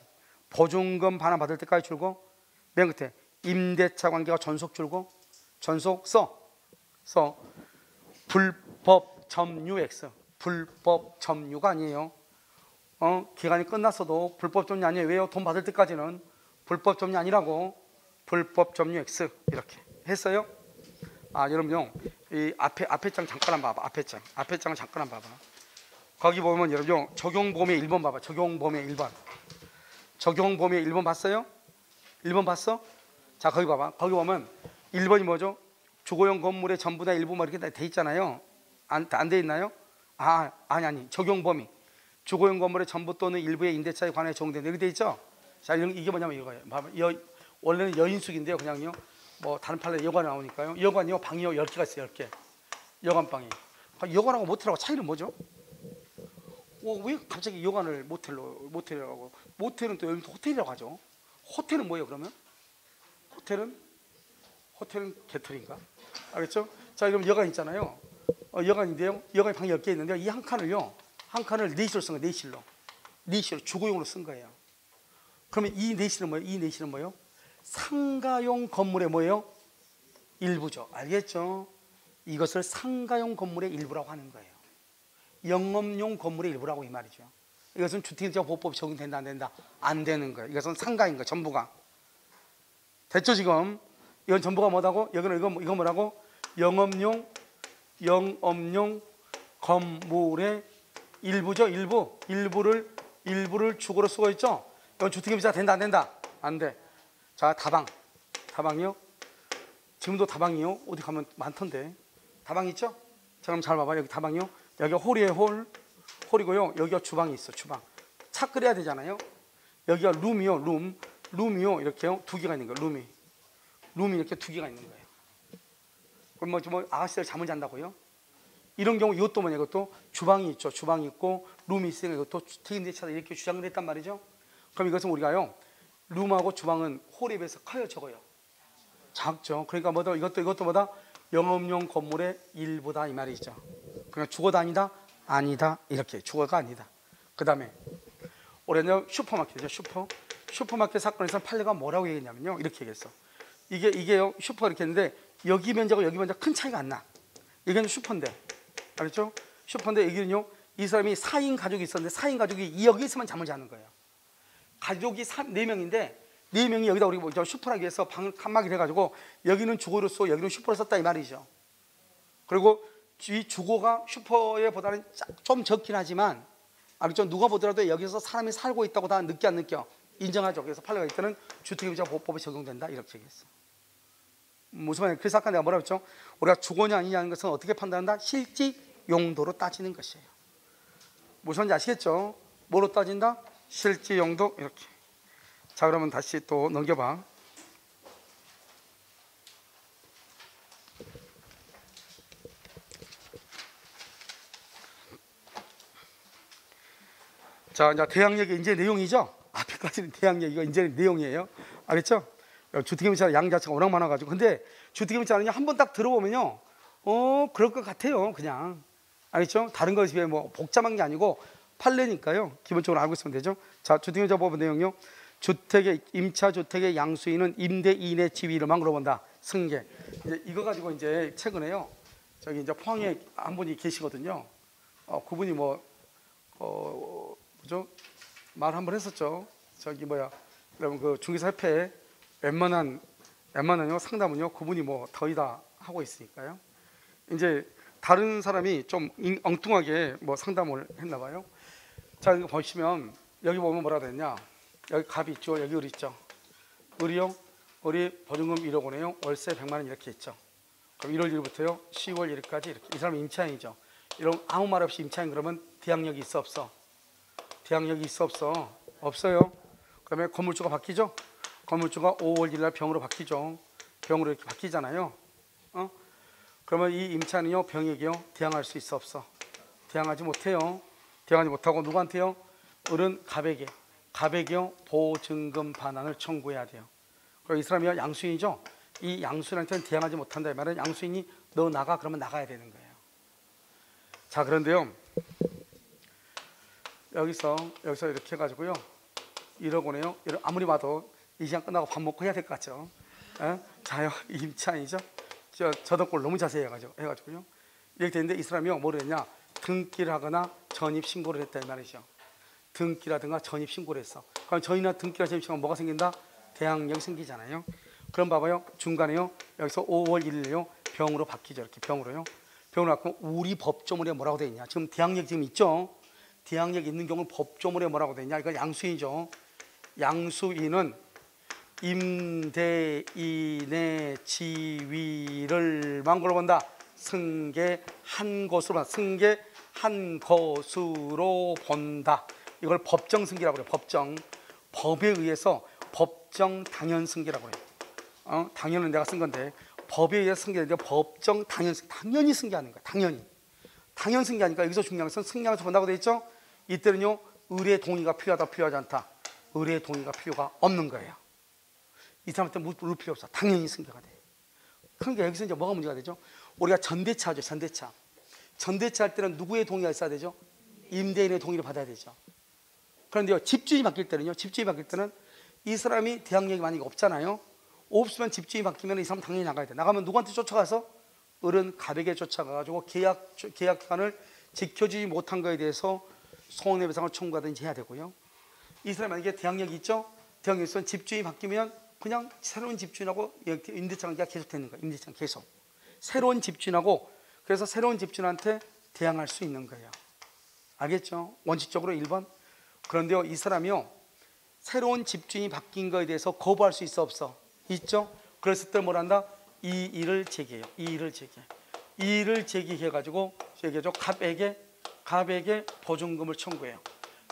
Speaker 1: 보증금 반환받을 때까지 줄고, 맨 끝에 임대차 관계가 전속 줄고, 전속 써 불법 점유X. 불법 점유가 아니에요. 기간이 끝났어도 불법 점유 아니에요. 왜요? 돈 받을 때까지는 불법 점유 아니라고. 불법 점유 X 이렇게 했어요. 여러분요, 이 앞에 장 잠깐 한번 봐봐. 앞에 장을 잠깐 한번 봐봐. 거기 보면 여러분 적용 범위 1번 봐봐. 적용 범위 1번. 적용 범위 1번 봤어요? 1번 봤어? 자, 거기 봐봐. 거기 보면 1번이 뭐죠? 주거용 건물의 전부나 일부 뭐 이렇게 돼 있잖아요. 안 돼 있나요? 아니. 적용 범위. 주거용 건물의 전부 또는 일부의 임대차에 관해 적용된다. 이렇게 돼 있죠? 자, 이게 뭐냐면 이거예요. 봐봐. 원래는 여인숙인데요. 그냥요. 뭐 다른 판례 여관 나오니까요. 여관이요. 방이요. 10개가 있어요. 10개. 여관방이. 여관하고 모텔하고 차이는 뭐죠? 왜 갑자기 여관을 모텔이라고? 모텔은 또 여기 호텔이라고 하죠. 호텔은 뭐예요, 그러면? 호텔은 개털인가? 알겠죠? 자, 그럼 여관 있잖아요. 여관인데요. 여관이 방이 10개 있는데 이 한 칸을 내실로 쓴 거예요. 내실로 주거용으로 쓴 거예요. 그러면 이 내실은 뭐예요? 이 내실은 뭐예요? 상가용 건물의 뭐예요? 일부죠. 알겠죠? 이것을 상가용 건물의 일부라고 하는 거예요. 영업용 건물의 일부라고 이 말이죠. 이것은 주택임대차보호법이 적용된다 안 된다? 안 되는 거예요. 이것은 상가인 거예요. 전부가. 됐죠 지금? 이건 전부가 뭐라고? 여기는 이거 뭐라고? 영업용 건물의 일부죠. 일부를 주거로 쓰고 있죠. 이건 주택임대차 된다 안 된다? 안 돼. 자, 다방이요. 지금도 다방이요. 어디 가면 많던데. 다방 있죠? 자, 그럼 잘 봐봐. 여기 다방이요. 여기가 홀이에요. 홀이고요. 여기가 주방이 있어. 주방. 차 끓여야 되잖아요. 여기가 룸이요. 이렇게요. 2개가 있는 거예요. 룸이 이렇게 2개가 있는 거예요. 그럼 뭐 아가씨들 잠을 잔다고요? 이런 경우 이것도 뭐냐? 이것도 주방이 있죠. 주방이 있고 룸이 있으니까 이것도 주택임대차다 이렇게 주장을 했단 말이죠. 그럼 이것은 우리가요. 룸하고 주방은 홀에 비해서 커요, 적어요? 작죠. 그러니까 뭐다 이것도 뭐다? 영업용 건물의 일부다 이 말이죠. 그냥 주거가 아니다? 아니다. 이렇게 주거가 아니다. 그 다음에 올해는 슈퍼마켓이죠. 슈퍼마켓 사건에서 판례가 뭐라고 얘기했냐면요. 이렇게 얘기했어. 이게요. 슈퍼가 이렇게 했는데 여기 면적과 여기 면적 큰 차이가 안 나. 이게 슈퍼인데. 알겠죠? 슈퍼인데 여기는요. 이 사람이 4인 가족이 있었는데 4인 가족이 여기서만 잠을 자는 거예요. 가족이 4명인데 4명이 여기다 우리 슈퍼라기 위해서 방을 칸막이를 해가지고 여기는 주거로 쓰고 여기는 슈퍼로 썼다 이 말이죠. 그리고 이 주거가 슈퍼에 보다는 좀 적긴 하지만 알겠죠? 누가 보더라도 여기서 사람이 살고 있다고 다 느껴 안 느껴? 인정하죠. 그래서 판례가 있다는 주택임대차보호법에 적용된다 이렇게 얘기했어. 무슨 말이에요? 그래서 아까 내가 뭐라고 했죠? 우리가 주거냐 아니냐는 것은 어떻게 판단한다? 실지 용도로 따지는 것이에요. 무슨 말인지 아시겠죠? 뭐로 따진다? 실지 용도 이렇게. 자, 그러면 다시 또 넘겨봐. 자, 이제 대항력의 이제 내용이죠. 앞에까지는 대항력 이거 이제 내용이에요. 알겠죠? 주택임대차 양 자체가 워낙 많아가지고. 근데 주택임대차는 한번 딱 들어보면요, 그럴 것 같아요. 그냥. 알겠죠? 다른 것에 비해 뭐 복잡한 게 아니고 판례니까요. 기본적으로 알고 있으면 되죠. 자, 주택임대차법 내용요. 임차주택의 양수인은 임대인의 지위를만 물어본다. 승계. 이제 이거 가지고 이제 최근에요. 저기 이제 포항에 한 분이 계시거든요. 그분이 뭐죠? 말 한 번 했었죠. 저기 여러분 그 중개사협회에 웬만한요 상담은요. 그분이 뭐 거의 다 하고 있으니까요. 이제 다른 사람이 좀 엉뚱하게 뭐 상담을 했나 봐요. 자, 이거 보시면 여기 보면 뭐라 그랬냐? 여기 갑이 있죠. 여기 을 있죠. 을이요. 을이 보증금 1억 원이에요. 월세 100만 원 이렇게 있죠. 그럼 1월 1일부터요. 10월 1일까지 이렇게. 이 사람은 임차인이죠. 이런 아무 말 없이 임차인 그러면 대항력이 있어 없어? 대항력이 있어 없어? 없어요. 그다음에 건물주가 바뀌죠. 건물주가 5월 1일 날 병으로 바뀌죠. 병으로 이렇게 바뀌잖아요. 그러면 이 임차인이요 병에게요 대항할 수 있어 없어? 대항하지 못해요. 대항하지 못하고 누구한테요? 을은 갑에게요 보증금 반환을 청구해야 돼요. 그리고 이 사람이 양수인이죠. 이 양수인한테는 대항하지 못한다 이 말은 양수인이 너 나가 그러면 나가야 되는 거예요. 자, 그런데요 여기서 이렇게 해가지고요 1억 원이에요. 아무리 봐도 이 시간 끝나고 밥 먹고 해야 될 것 같죠. 자요 임차인이죠. 저당권을 너무 자세히 해가지고요 이렇게 되는데 이 사람이요 뭐를 했냐? 등기를 하거나 전입 신고를 했다 이 말이죠. 등기라든가 전입 신고를 했어. 그럼 전이나 등기나 전입 신고가 뭐가 생긴다? 대항력이 생기잖아요. 그럼 봐봐요 중간에요 여기서 5월 1일에요 병으로 바뀌죠. 이렇게 병으로요. 병으로 바꾸면 우리 법조문에 뭐라고 되어 있냐? 지금 대항력 지금 있죠. 대항력 있는 경우는 법조문에 뭐라고 되어 있냐? 이건 양수인이죠. 양수인은 임대인의 지위를 망고로 본다. 승계한 것으로 본다. 승계한 것으로 본다. 이걸 법정 승계라고 그래요. 법정. 법에 의해서 법정 당연 승계라고 그래요. 당연은 내가 쓴 건데 법에 의해서 승계인데 법정 당연 승계. 당연히 승계하는 거야. 당연 승계하니까 여기서 중요한 것은 승계하면서 본다고 되어 있죠. 이때는요 의뢰 동의가 필요하다 필요하지 않다. 의뢰 동의가 필요가 없는 거예요. 이 사람한테 물을 필요 없어. 당연히 승계가 돼. 그러니까 여기서 이제 뭐가 문제가 되죠? 우리가 전대차죠. 전대차 할 때는 누구의 동의가 있어야 되죠? 임대인의 동의를 받아야 되죠. 그런데요 집주인이 바뀔 때는 이 사람이 대항력이 만약에 없잖아요. 없으면 집주인이 바뀌면 이 사람 당연히 나가야 돼. 나가면 누구한테 쫓아가서? 을은 갑에게 쫓아가가지고 계약 기간을 지켜주지 못한 거에 대해서 손해배상을 청구하든지 해야 되고요. 이 사람이 만약에 대항력이 있죠? 대항력이 있으면 집주인이 바뀌면 그냥 새로운 집주인하고 임대차 관계가 계속 되는 거예요. 임대차 계속 새로운 집주인하고 그래서 새로운 집주인한테 대항할 수 있는 거예요. 알겠죠? 원칙적으로 1번. 그런데요 이 사람이요 새로운 집주인이 바뀐 거에 대해서 거부할 수 있어 없어? 있죠? 그랬을 때 뭐란다? 이 일을 제기해요. 이 일을 제기해가지고 갑에게 보증금을 청구해요.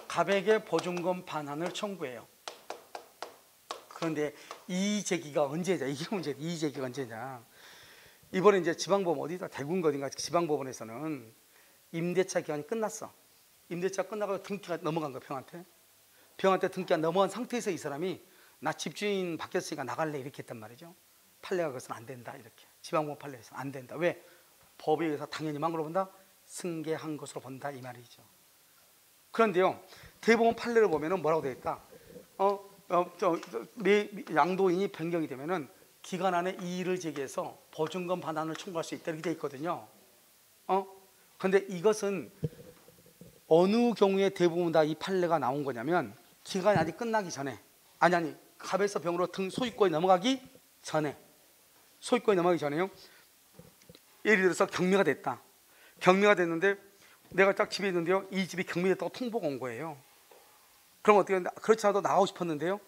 Speaker 1: 갑에게 보증금 반환을 청구해요. 그런데 이 제기가 언제냐? 이게 문제야. 이 제기가 언제냐? 이번에 이제 지방법원 어디다 대구인가 어딘가 지방법원에서는 임대차 기간이 끝났어. 임대차 끝나고 등기가 넘어간 거야. 병한테 등기가 넘어간 상태에서 이 사람이 나 집주인 바뀌었으니까 나갈래 이렇게 했단 말이죠. 판례가 그것은 안 된다 이렇게. 지방법원 판례에서 안 된다. 왜? 법에 의해서 당연히 망으로 본다. 승계한 것으로 본다 이 말이죠. 그런데요 대법원 판례를 보면은 뭐라고 되어 있다? 양도인이 변경이 되면은 기간 안에 이의를 제기해서 보증금 반환을 청구할 수 있다 이렇게 되어 있거든요. 그런데 이것은 어느 경우에 대부분 다 이 판례가 나온 거냐면 기간이 아직 끝나기 전에 아니 갑에서 병으로 소유권이 넘어가기 전에 소유권요. 예를 들어서 경매가 됐다. 경매가 됐는데 내가 딱 집에 있는데요. 이 집이 경매됐다고 통보가 온 거예요. 그럼 어떻게 했는데 그렇지 않아도 나가고 싶었는데요.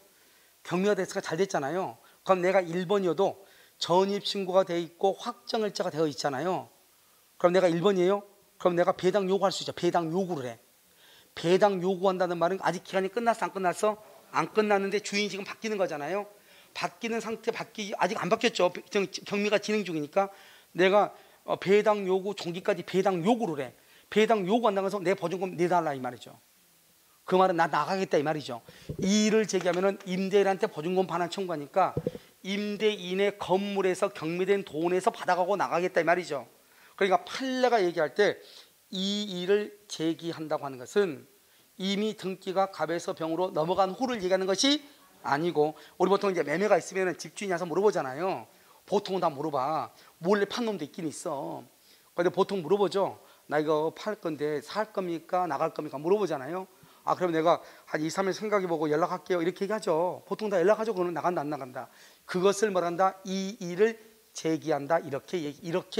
Speaker 1: 경매가 됐으니까 잘 됐잖아요. 그럼 내가 1번이어도 전입신고가 돼 있고 확정일자가 되어 있잖아요. 그럼 내가 1번이에요. 그럼 내가 배당 요구할 수 있죠. 배당 요구를 해. 배당 요구한다는 말은 아직 기간이 끝났어 안 끝났어? 안 끝났는데 주인이 지금 바뀌는 거잖아요. 바뀌는 상태 아직 안 바뀌었죠. 경매가 진행 중이니까 내가 배당 요구 종기까지 배당 요구를 해. 배당 요구한다고 해서 내 보증금 내달라 이 말이죠. 그 말은 나 나가겠다 이 말이죠. 이 일을 제기하면은 임대인한테 보증금 반환 청구하니까 임대인의 건물에서 경매된 돈에서 받아가고 나가겠다 이 말이죠. 그러니까 판례가 얘기할 때 이 일을 제기한다고 하는 것은 이미 등기가 갑에서 병으로 넘어간 후를 얘기하는 것이 아니고 우리 보통 이제 매매가 있으면 집주인이 와서 물어보잖아요. 보통은 다 물어봐. 몰래 판 놈도 있긴 있어. 근데 보통 물어보죠. 나 이거 팔 건데 살 겁니까? 나갈 겁니까? 물어보잖아요. 그럼 내가 한 2, 3일 생각해보고 연락할게요. 이렇게 얘기하죠. 보통 다 연락하죠. 그거는 나간다 안 나간다. 그것을 말한다. 이 일을 제기한다. 이렇게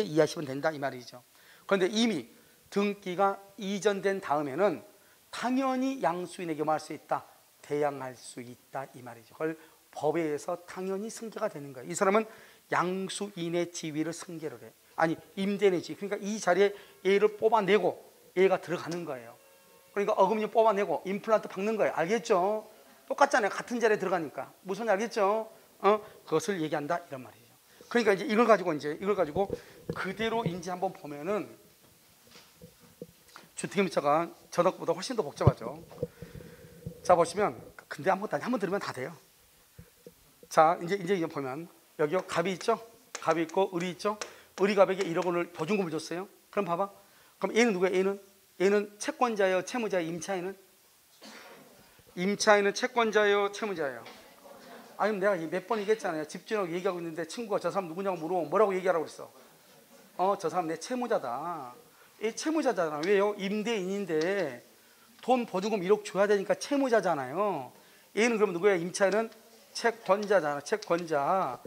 Speaker 1: 이해하시면 된다 이 말이죠. 그런데 이미 등기가 이전된 다음에는 당연히 양수인에게 뭐 할 수 있다? 대양할 수 있다 이 말이죠. 그걸 법에 의해서 당연히 승계가 되는 거예요. 이 사람은 양수인의 지위를 승계를 해. 아니 임대인의 지위. 그러니까 이 자리에 얘를 뽑아내고 얘가 들어가는 거예요. 그러니까 어금니 뽑아내고 임플란트 박는 거예요. 알겠죠? 똑같잖아요. 같은 자리에 들어가니까. 무슨 알겠죠? 그것을 얘기한다 이런 말이죠. 그러니까 이제 이걸 가지고 그대로 인지 한번 보면은 주택임대차가 전학보다 훨씬 더 복잡하죠. 자 보시면 근데 아무것도 아니 한번 들으면 다 돼요. 자 이제 보면 여기 갑이 있죠? 갑이 있고 을이 있죠? 을이 갑에게 1억 원을 보증금을 줬어요. 그럼 봐봐. 그럼 얘는 누구야? 얘는 채권자예요, 채무자예요? 임차인은? 임차인은 채권자예요, 채무자예요? 아니 내가 몇 번 얘기했잖아요. 집주인하고 얘기하고 있는데 친구가 저 사람 누구냐고 물어보면 뭐라고 얘기하라고 그랬어? 저 사람 내 채무자다. 얘 채무자잖아. 왜요? 임대인인데 돈 보증금 1억 줘야 되니까 채무자잖아요. 얘는 그럼 누구야? 임차인은 채권자잖아. 채권자.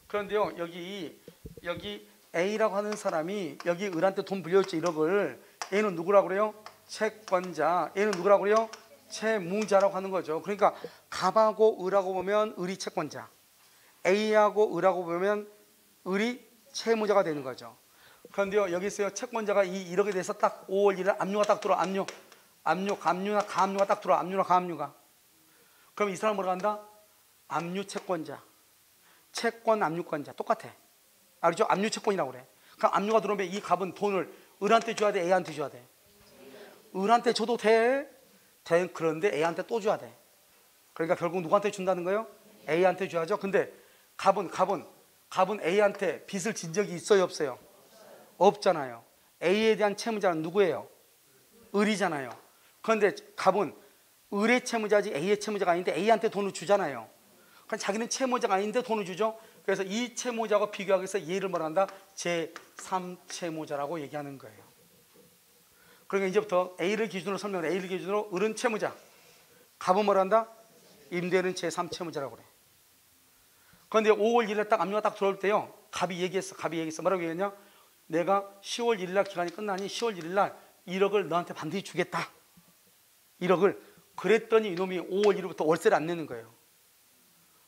Speaker 1: 그런데요 여기 A라고 하는 사람이 여기 을한테 돈 빌려줬죠 1억을. 얘는 누구라고 그래요? 채권자. 얘는 누구라고 그래요? 채무자라고 하는 거죠. 그러니까 갑하고 을하고 보면 을이 채권자, A하고 을하고 보면 을이 채무자가 되는 거죠. 그런데요 여기 있어요. 채권자가 이 1억에 대해서 딱 5월 1일 압류가 딱 들어. 압류나 가압류가 딱 들어. 압류나 가압류가. 그럼 이 사람 뭐라고 한다? 압류 채권자, 채권 압류권자. 똑같아. 알죠? 압류 채권이라고 그래. 그럼 압류가 들어오면 이 갑은 돈을 을한테 줘야 돼? A한테 줘야 돼? 을한테 줘도 돼. 그런데 A한테 또 줘야 돼. 그러니까 결국 누구한테 준다는 거예요? A한테 줘야죠. 근데 갑은 A한테 빚을 진 적이 있어요, 없어요? 없잖아요. A에 대한 채무자는 누구예요? 을이잖아요. 그런데 갑은 을의 채무자지 A의 채무자가 아닌데 A한테 돈을 주잖아요. 그럼 자기는 채무자가 아닌데 돈을 주죠. 그래서 이 채무자하고 비교하기 위해서 얘를 뭐라 한다? 제3채무자라고 얘기하는 거예요. 그러니까 이제부터 A를 기준으로 설명해. A를 기준으로 을은 채무자, 갑은 뭐라 한다? 임대인은 제3채무자라고 그래. 그런데 5월 1일에 딱 압류가 딱 들어올 때요 갑이 얘기했어. 뭐라고 얘기했냐? 내가 10월 1일 날 기간이 끝나니 10월 1일 날 1억을 너한테 반드시 주겠다. 1억을. 그랬더니 이놈이 5월 1일부터 월세를 안 내는 거예요.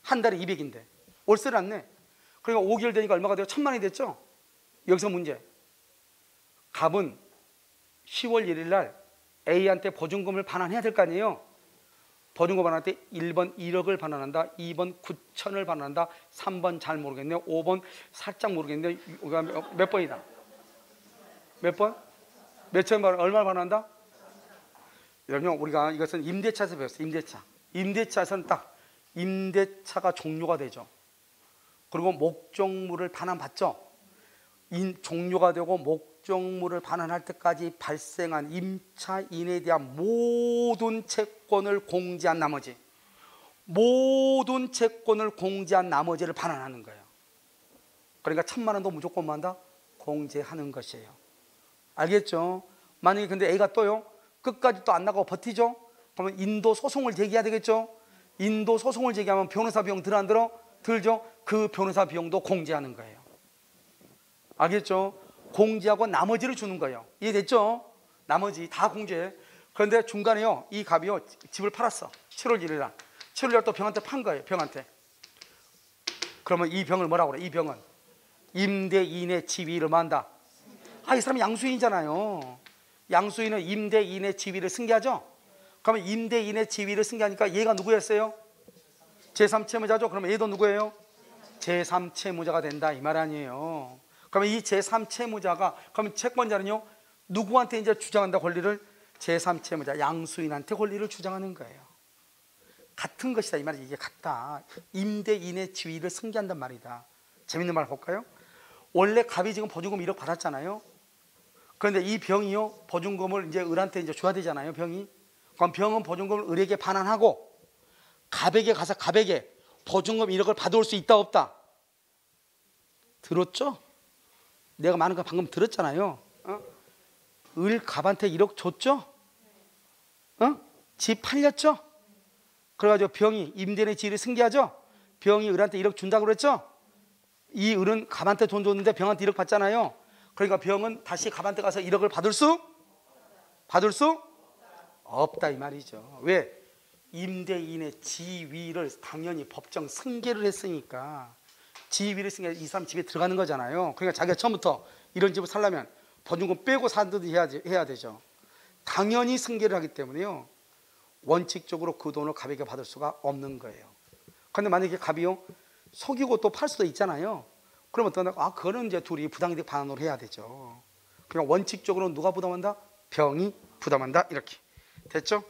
Speaker 1: 한 달에 200인데 월세를 안 내. 그러니까 5개월 되니까 얼마가 돼요? 1,000만 원이 됐죠? 여기서 문제. 갑은 10월 1일 날 A한테 보증금을 반환해야 될 거 아니에요? 보증금 반환할 때 1번 1억을 반환한다, 2번 9천을 반환한다, 3번 잘 모르겠네요, 5번 살짝 모르겠네요. 몇 번이다? 몇 번? 몇천 번? 얼마 반환한다? 여러분 우리가 이것은 임대차에서 배웠어요. 임대차에서는 딱 임대차가 종료가 되죠. 그리고 목적물을 반환받죠. 종료가 되고 목적물을 반환할 때까지 발생한 임차인에 대한 모든 채권을 공제한 나머지를 반환하는 거예요. 그러니까 1,000만 원도 무조건 뭐 한다? 공제하는 것이에요. 알겠죠? 만약에 근데 A가 또요 끝까지 또 안 나가고 버티죠? 그러면 인도 소송을 제기해야 되겠죠? 인도 소송을 제기하면 변호사 비용 들 안 들어? 들죠? 그 변호사 비용도 공제하는 거예요. 알겠죠? 공제하고 나머지를 주는 거예요. 이해됐죠? 나머지 다 공제. 그런데 중간에요 이 갑이요 집을 팔았어. 7월 1일 날. 7월 1일 날 또 병한테 판 거예요. 병한테. 그러면 이 병을 뭐라고 그래? 이 병은 임대인의 지위를 만다. 이 사람이 양수인이잖아요. 양수인은 임대인의 지위를 승계하죠. 그러면 임대인의 지위를 승계하니까 얘가 누구였어요? 제3채무자죠. 그러면 얘도 누구예요? 제3채무자가 된다 이 말 아니에요. 그러면 이 제3채무자가 그러면 채권자는요 누구한테 이제 주장한다 권리를? 제3채무자 양수인한테 권리를 주장하는 거예요. 같은 것이다 이 말이지. 이게 같다. 임대인의 지위를 승계한단 말이다. 재밌는 말 볼까요? 원래 갑이 지금 보증금 1억 받았잖아요. 그런데 이 병이요 보증금을 이제 을한테 이제 줘야 되잖아요. 병이. 그럼 병은 보증금을 을에게 반환하고 갑에게 가서 갑에게 보증금 1억을 받아올 수 있다 없다? 들었죠? 내가 많은 거 방금 들었잖아요. 을 갑한테 1억 줬죠? 집 팔렸죠? 그래가지고 병이 임대인의 지위를 승계하죠? 병이 을한테 1억 준다고 그랬죠? 이 을은 갑한테 돈 줬는데 병한테 1억 받잖아요. 그러니까 병은 다시 갑한테 가서 1억을 받을 수 없다 이 말이죠. 왜? 임대인의 지위를 당연히 법정 승계를 했으니까, 지위를 승계, 이 사람 집에 들어가는 거잖아요. 그러니까 자기가 처음부터 이런 집을 살려면 보증금 빼고 사듯 해야 되죠. 당연히 승계를 하기 때문에요, 원칙적으로 그 돈을 갑에게 받을 수가 없는 거예요. 그런데 만약에 갑이요 속이고 또 팔 수도 있잖아요. 그러면 어떤, 그거는 이제 둘이 부당이득 반환으로 해야 되죠. 그냥 원칙적으로 누가 부담한다? 병이 부담한다. 이렇게 됐죠?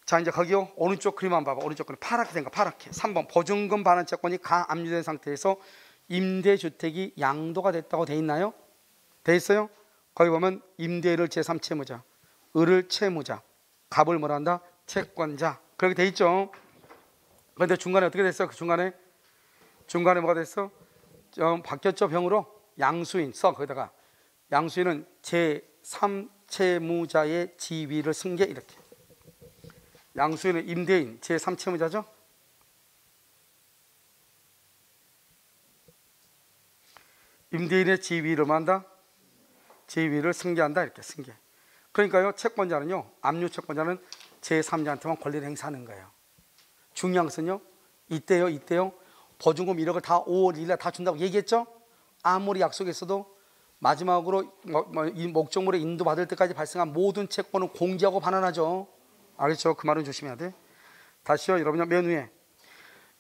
Speaker 1: 자, 이제 거기요 오른쪽 그림 한번 봐봐. 오른쪽 그림 파랗게 된 거, 파랗게. 3번 보증금 반환 채권이 가압류된 상태에서 임대주택이 양도가 됐다고 돼 있나요? 돼 있어요? 거기 보면 임대를 제3채무자, 을을 채무자, 갑을 뭐라 한다? 채권자. 그렇게 돼 있죠. 그런데 중간에 어떻게 됐어요? 그 중간에 뭐가 됐어? 좀 바뀌었죠. 병으로 양수인 써. 거기다가 양수인은 제3채무자의 지위를 승계. 이렇게. 양수인은 임대인 제3채무자죠. 임대인의 지위를 만다, 지위를 승계한다. 이렇게 승계. 그러니까요 채권자는요, 압류 채권자는 제3자한테만 권리를 행사하는 거예요. 중요한 것은요, 이때요 보증금 1억을 다 5월 1일에 다 준다고 얘기했죠. 아무리 약속했어도 마지막으로 이 목적물에 인도받을 때까지 발생한 모든 채권을 공제하고 반환하죠. 알겠죠? 그 말은 조심해야 돼. 다시요, 여러분 맨 위에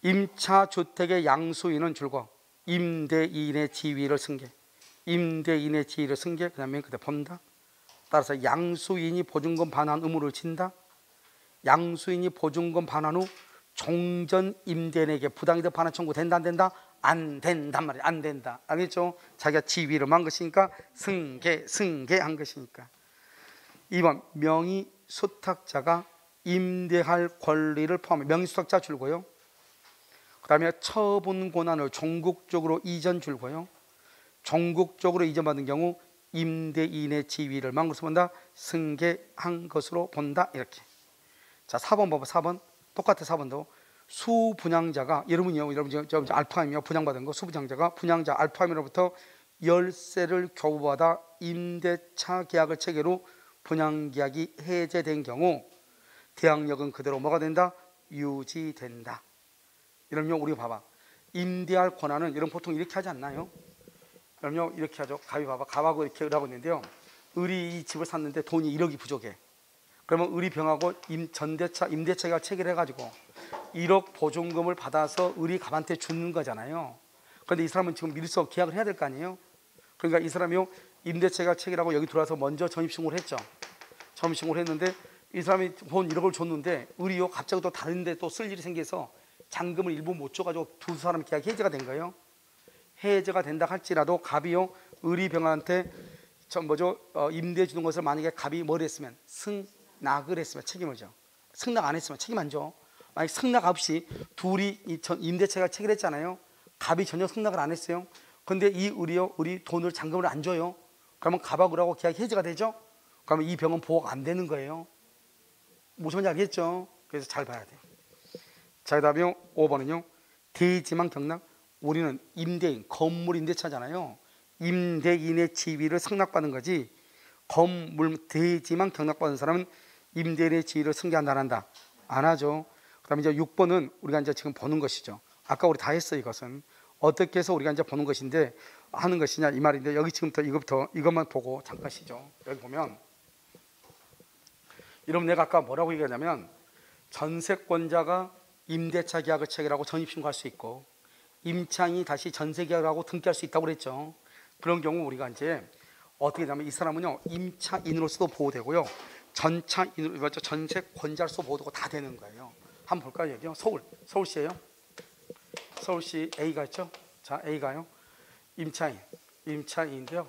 Speaker 1: 임차 주택의 양수인은 줄거 임대인의 지위를 승계, 임대인의 지위를 승계. 그다음에 맨 끝에 본다. 따라서 양수인이 보증금 반환 의무를 진다. 양수인이 보증금 반환 후 종전 임대인에게 부당이득 반환 청구 된다 안 된다? 안 된단 말이야. 안 된다. 알겠죠? 자기가 지위를 만 것이니까 승계한 것이니까. 2번 명의 수탁자가 임대할 권리를 포함해 명의 수탁자 줄고요. 그 다음에 처분 권한을 종국적으로 이전 줄고요. 종국적으로 이전받은 경우 임대인의 지위를 만 것으로 본다. 승계한 것으로 본다. 이렇게. 자, 4번 봐봐. 4번 똑같아. 4번도 수분양자가, 여러분 알파임이요 분양받은 거, 수분양자가 분양자 알파임으로부터 열세를 교부받아 임대차 계약을 체결 후 분양계약이 해제된 경우 대항력은 그대로 뭐가 된다? 유지된다. 이러면 우리 봐봐, 임대할 권한은 여러분 보통 이렇게 하지 않나요? 그럼요 이렇게 하죠. 갑이 봐봐, 갑하고 이렇게 을하고 있는데요, 을이 이 집을 샀는데 돈이 1억이 부족해. 그러면 을이 병하고 임대차가 체결해가지고 1억 보증금을 받아서 을이 갑한테 주는 거잖아요. 그런데 이 사람은 지금 밀서 계약을 해야 될 거 아니에요. 그러니까 이 사람이요 임대차가 체결하고 여기 들어와서 먼저 전입신고를 했죠. 전입신고를 했는데 이 사람이 돈 1억을 줬는데 을이요 갑자기 또 다른데 또 쓸 일이 생겨서 잔금을 일부 못 줘가지고 두 사람 계약 해제가 된 거예요. 해제가 된다 할지라도 갑이요 을이 병한테 임대 주는 것을 만약에 갑이 뭘 했으면 승낙을 했으면 책임을 져. 승낙 안 했으면 책임 안 져. 만약 승낙 없이 둘이 임대차가 체결했잖아요. 갑이 전혀 승낙을 안 했어요. 근데 이 을이 돈을 잔금을 안 줘요. 그러면 갑하고 을하고 계약 해제가 되죠. 그러면 이 병은 보호가 안 되는 거예요. 무슨 말인지 알겠죠? 그래서 잘 봐야 돼요. 자, 그 다음에 5번은요 대지만 경락. 우리는 임대인, 건물 임대차잖아요. 임대인의 지위를 승낙받는 거지, 건물 대지만 경락받은 사람은 임대인의 지위를 승계한다 안 한다? 안 하죠. 그 다음에 이제 6번은 우리가 이제 지금 보는 것이죠. 아까 우리 다 했어요. 이것은 어떻게 해서 우리가 이제 보는 것인데, 하는 것이냐 이 말인데, 여기 지금부터 이것만 보고 잠깐 쉬죠. 여기 보면 여러분, 내가 아까 뭐라고 얘기하냐면 전세권자가 임대차 계약을 체결하고 전입신고할 수 있고 임차인이 다시 전세 계약을 하고 등기할 수 있다고 그랬죠. 그런 경우 우리가 이제 어떻게 되냐면 이 사람은요 임차인으로서도 보호되고요 전세권자로서 보호되고 다 되는 거예요. 한번 볼까요? 여기요. 서울시예요. 서울시 A가 있죠. 자, A가요 임차인인데요,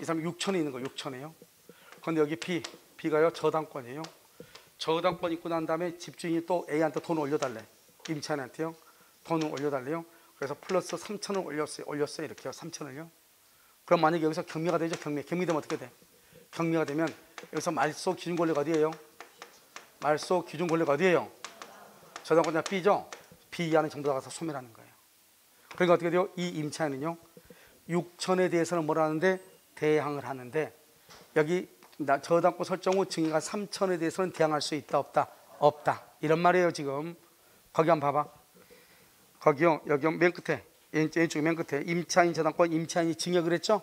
Speaker 1: 이 사람 6천에 있는 거예요. 6천에요. 그런데 여기 B가요 저당권이에요. 저당권 있고 난 다음에 집주인이 또 A한테 돈을 올려달래. 임차인한테요 돈을 올려달래요. 그래서 플러스 3천을 올렸어요. 이렇게요. 3천을요. 그럼 만약에 여기서 경매가 되죠. 경매되면 어떻게 돼? 경매가 되면 여기서 말소 기준 권리가 어디예요? 말소 기준 권리가 어디예요? 저당권자 B죠. B 이하는 전부 다 가서 소멸하는 거예요. 그러니까 어떻게 돼요? 이 임차인은요 6천에 대해서는 뭐라 하는데 대항을 하는데 여기 저당권 설정 후 증여가 3천에 대해서는 대항할 수 있다 없다? 없다. 이런 말이에요 지금. 거기 한번 봐봐. 거기요 여기 맨 끝에 왼쪽에 맨 끝에 임차인 저당권 임차인이 증여 그랬죠?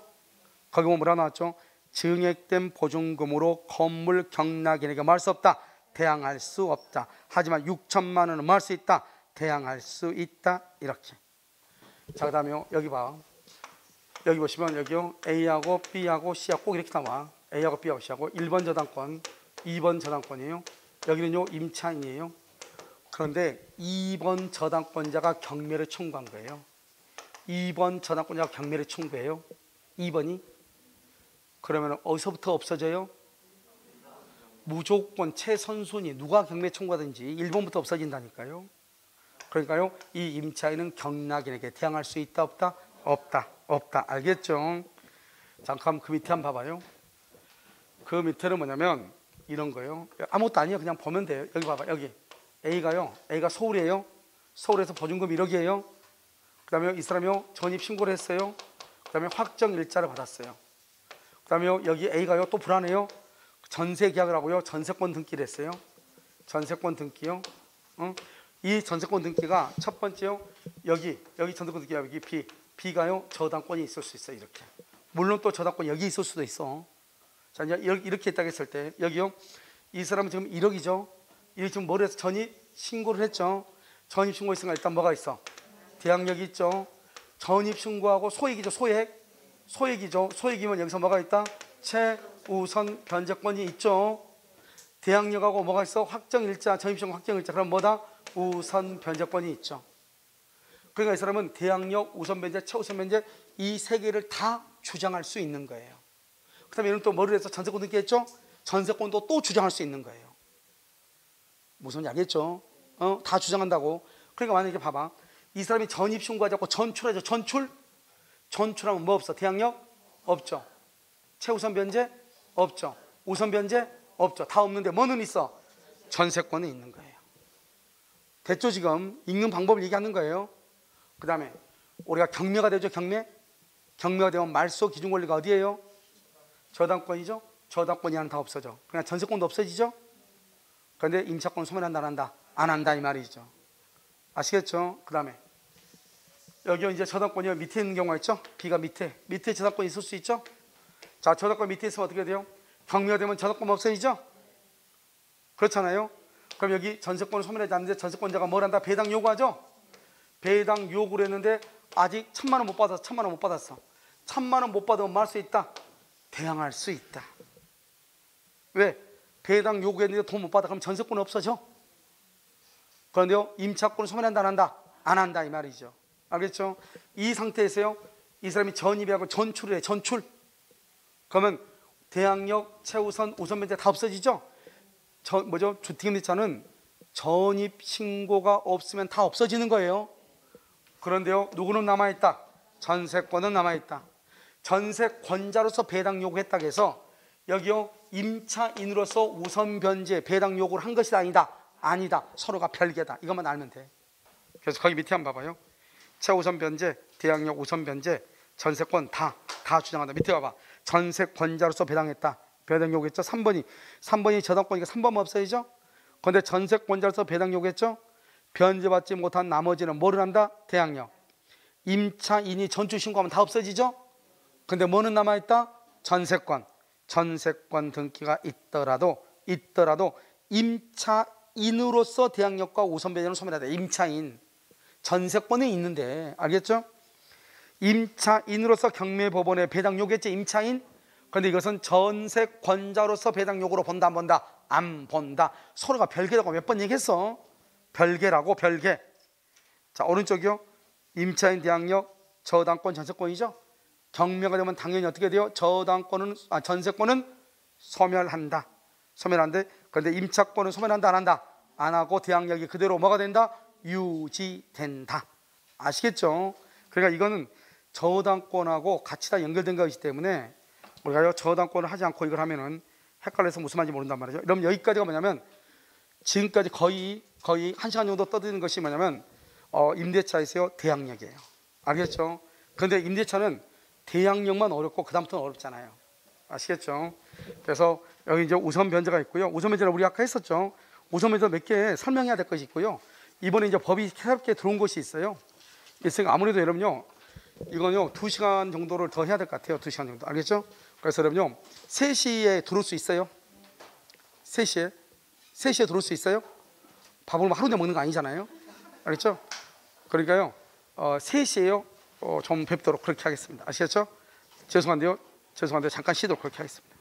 Speaker 1: 거기 보면 뭐라 나왔죠? 증액된 보증금으로 건물 경락인에게 뭐 할 수 없다? 대항할 수 없다. 하지만 6천만 원은 뭐 할 수 있다? 대항할 수 있다. 이렇게. 자, 그 다음에 여기 봐. 여기 보시면 여기요 A하고 B하고 C하고 꼭 이렇게 나와. A하고 B하고 C하고 1번 저당권 2번 저당권이에요. 여기는요 임차인이에요. 그런데 2번 저당권자가 경매를 청구한 거예요. 2번 저당권자가 경매를 청구해요. 2번이 그러면 어디서부터 없어져요? 무조건 최선순위 누가 경매 청구하든지 1번부터 없어진다니까요. 그러니까요 이 임차인은 경락인에게 대항할 수 있다 없다? 없다. 없다. 알겠죠? 잠깐 그 밑에 한번 봐봐요. 그 밑에는 뭐냐면 이런 거예요. 아무것도 아니에요. 그냥 보면 돼요. 여기 봐봐. 여기 A가 서울이에요. 서울에서 보증금 1억이에요. 그 다음에 이 사람이요 전입신고를 했어요. 그 다음에 확정일자를 받았어요. 그 다음에 여기 A가요 또 불안해요. 전세 계약을 하고요 전세권 등기를 했어요. 전세권 등기요. 이 전세권 등기가 첫 번째요 여기 전세권 등기가 여기 B가요 저당권이 있을 수 있어요. 이렇게. 물론 또 저당권이 여기 있을 수도 있어. 자 이제 이렇게 했다고 했을 때 여기요 이 사람은 지금 1억이죠. 이 지금 뭐를 해서 전입 신고를 했죠. 전입 신고 있으니까 일단 뭐가 있어? 대항력이 있죠. 전입 신고하고 소액이죠. 소액이죠. 소액이면 여기서 뭐가 있다? 최우선 변제권이 있죠. 대항력하고 뭐가 있어? 확정일자, 전입신고 확정일자. 그럼 뭐다? 우선 변제권이 있죠. 그러니까 이 사람은 대항력, 우선 변제, 최우선 변제 이 세 개를 다 주장할 수 있는 거예요. 그 다음에 얘는 또 뭐를 해서 전세권 등기했죠? 전세권도 또 주장할 수 있는 거예요. 무슨 알겠죠? 다 주장한다고. 그러니까 만약에 봐봐. 이 사람이 전입신고하지 않고 전출하죠. 전출하면 뭐 없어? 대항력? 없죠. 최우선 변제? 없죠. 우선 변제? 없죠. 다 없는데 뭐는 있어? 전세권은 있는 거예요. 됐죠 지금? 읽는 방법을 얘기하는 거예요. 그 다음에 우리가 경매가 되죠. 경매가 되면 말소 기준 권리가 어디예요? 저당권이죠. 저당권이 하나 다 없어져. 그냥 전세권도 없어지죠. 그런데 임차권 소멸한다 안 한다? 안 한다 이 말이죠. 아시겠죠? 그 다음에 여기 이제 저당권이 밑에 있는 경우가 있죠. B가 밑에 저당권이 있을 수 있죠. 자 저당권 밑에 있으면 어떻게 돼요? 경매가 되면 저당권 없어지죠. 그렇잖아요. 그럼 여기 전세권을 소멸하지 않는데 전세권자가 뭘 한다? 배당 요구하죠. 배당 요구를 했는데 아직 1,000만 원 못 받았어. 1,000만 원 못 받았어. 1,000만 원 못 받으면 뭐 할 수 있다? 대항할 수 있다. 왜? 배당 요구했는데 돈 못 받아. 그럼 전세권은 없어져. 그런데요 임차권을 소멸한다 안 한다? 안 한다 이 말이죠. 알겠죠? 이 상태에서요 이 사람이 전입하고 전출을 해. 전출. 그러면 대항력, 최우선, 우선 변제 다 없어지죠. 주택임대차는 전입 신고가 없으면 다 없어지는 거예요. 그런데요 누구는 남아있다? 전세권은 남아있다. 전세권자로서 배당 요구했다고 해서 여기요 임차인으로서 우선 변제 배당 요구를 한 것이 아니다. 서로가 별개다. 이것만 알면 돼. 그래서 거기 밑에 한번 봐봐요. 최우선 변제, 대항력, 우선 변제, 전세권 다 주장한다. 밑에 봐봐. 전세권자로서 배당 요구했죠. 3번이 저당권이니까 3번만 없어야죠. 그런데 전세권자로서 배당 요구했죠. 변제받지 못한 나머지는 뭐를 한다? 대항력. 임차인이 전출 신고하면 다 없어지죠. 근데 뭐는 남아있다? 전세권 등기가 있더라도 임차인으로서 대항력과 우선 변제는 소멸하다. 임차인 전세권은 있는데 알겠죠? 임차인으로서 경매법원에 배당 요구했죠. 임차인. 그런데 이것은 전세권자로서 배당 요구로 본다 안 본다? 안 본다. 서로가 별개라고 몇 번 얘기했어. 별개라고 별개. 자 오른쪽이요 임차인 대항력 저당권 전세권이죠. 경매가 되면 당연히 어떻게 돼요? 전세권은 소멸한다. 그런데 임차권은 소멸한다 안 한다? 안 하고 대항력이 그대로 뭐가 된다? 유지된다. 아시겠죠? 그러니까 이거는 저당권하고 같이 다 연결된 것이기 때문에 우리가 저당권을 하지 않고 이걸 하면은 헷갈려서 무슨 말인지 모른단 말이죠. 그럼 여기까지가 뭐냐면 지금까지 거의 1시간 정도 떠드는 것이 뭐냐면 임대차에서요 대항력이에요. 알겠죠? 그런데 임대차는 대항력만 어렵고 그 다음부터는 어렵잖아요. 아시겠죠? 그래서 여기 이제 우선 변제가 있고요. 우선 변제는 우리 아까 했었죠. 우선 변제 몇 개 설명해야 될 것이 있고요. 이번에 이제 법이 새롭게 들어온 것이 있어요. 있으니까 아무래도 여러분요, 이건요 2시간 정도를 더 해야 될 것 같아요. 2시간 정도. 알겠죠? 그래서 여러분요 3시에 들어올 수 있어요? 3시에 들어올 수 있어요? 밥을 뭐 하루 종일 먹는 거 아니잖아요. 알겠죠? 그러니까요 3시에요 좀 뵙도록 그렇게 하겠습니다. 아시겠죠? 죄송한데요 잠깐 쉬도록 그렇게 하겠습니다.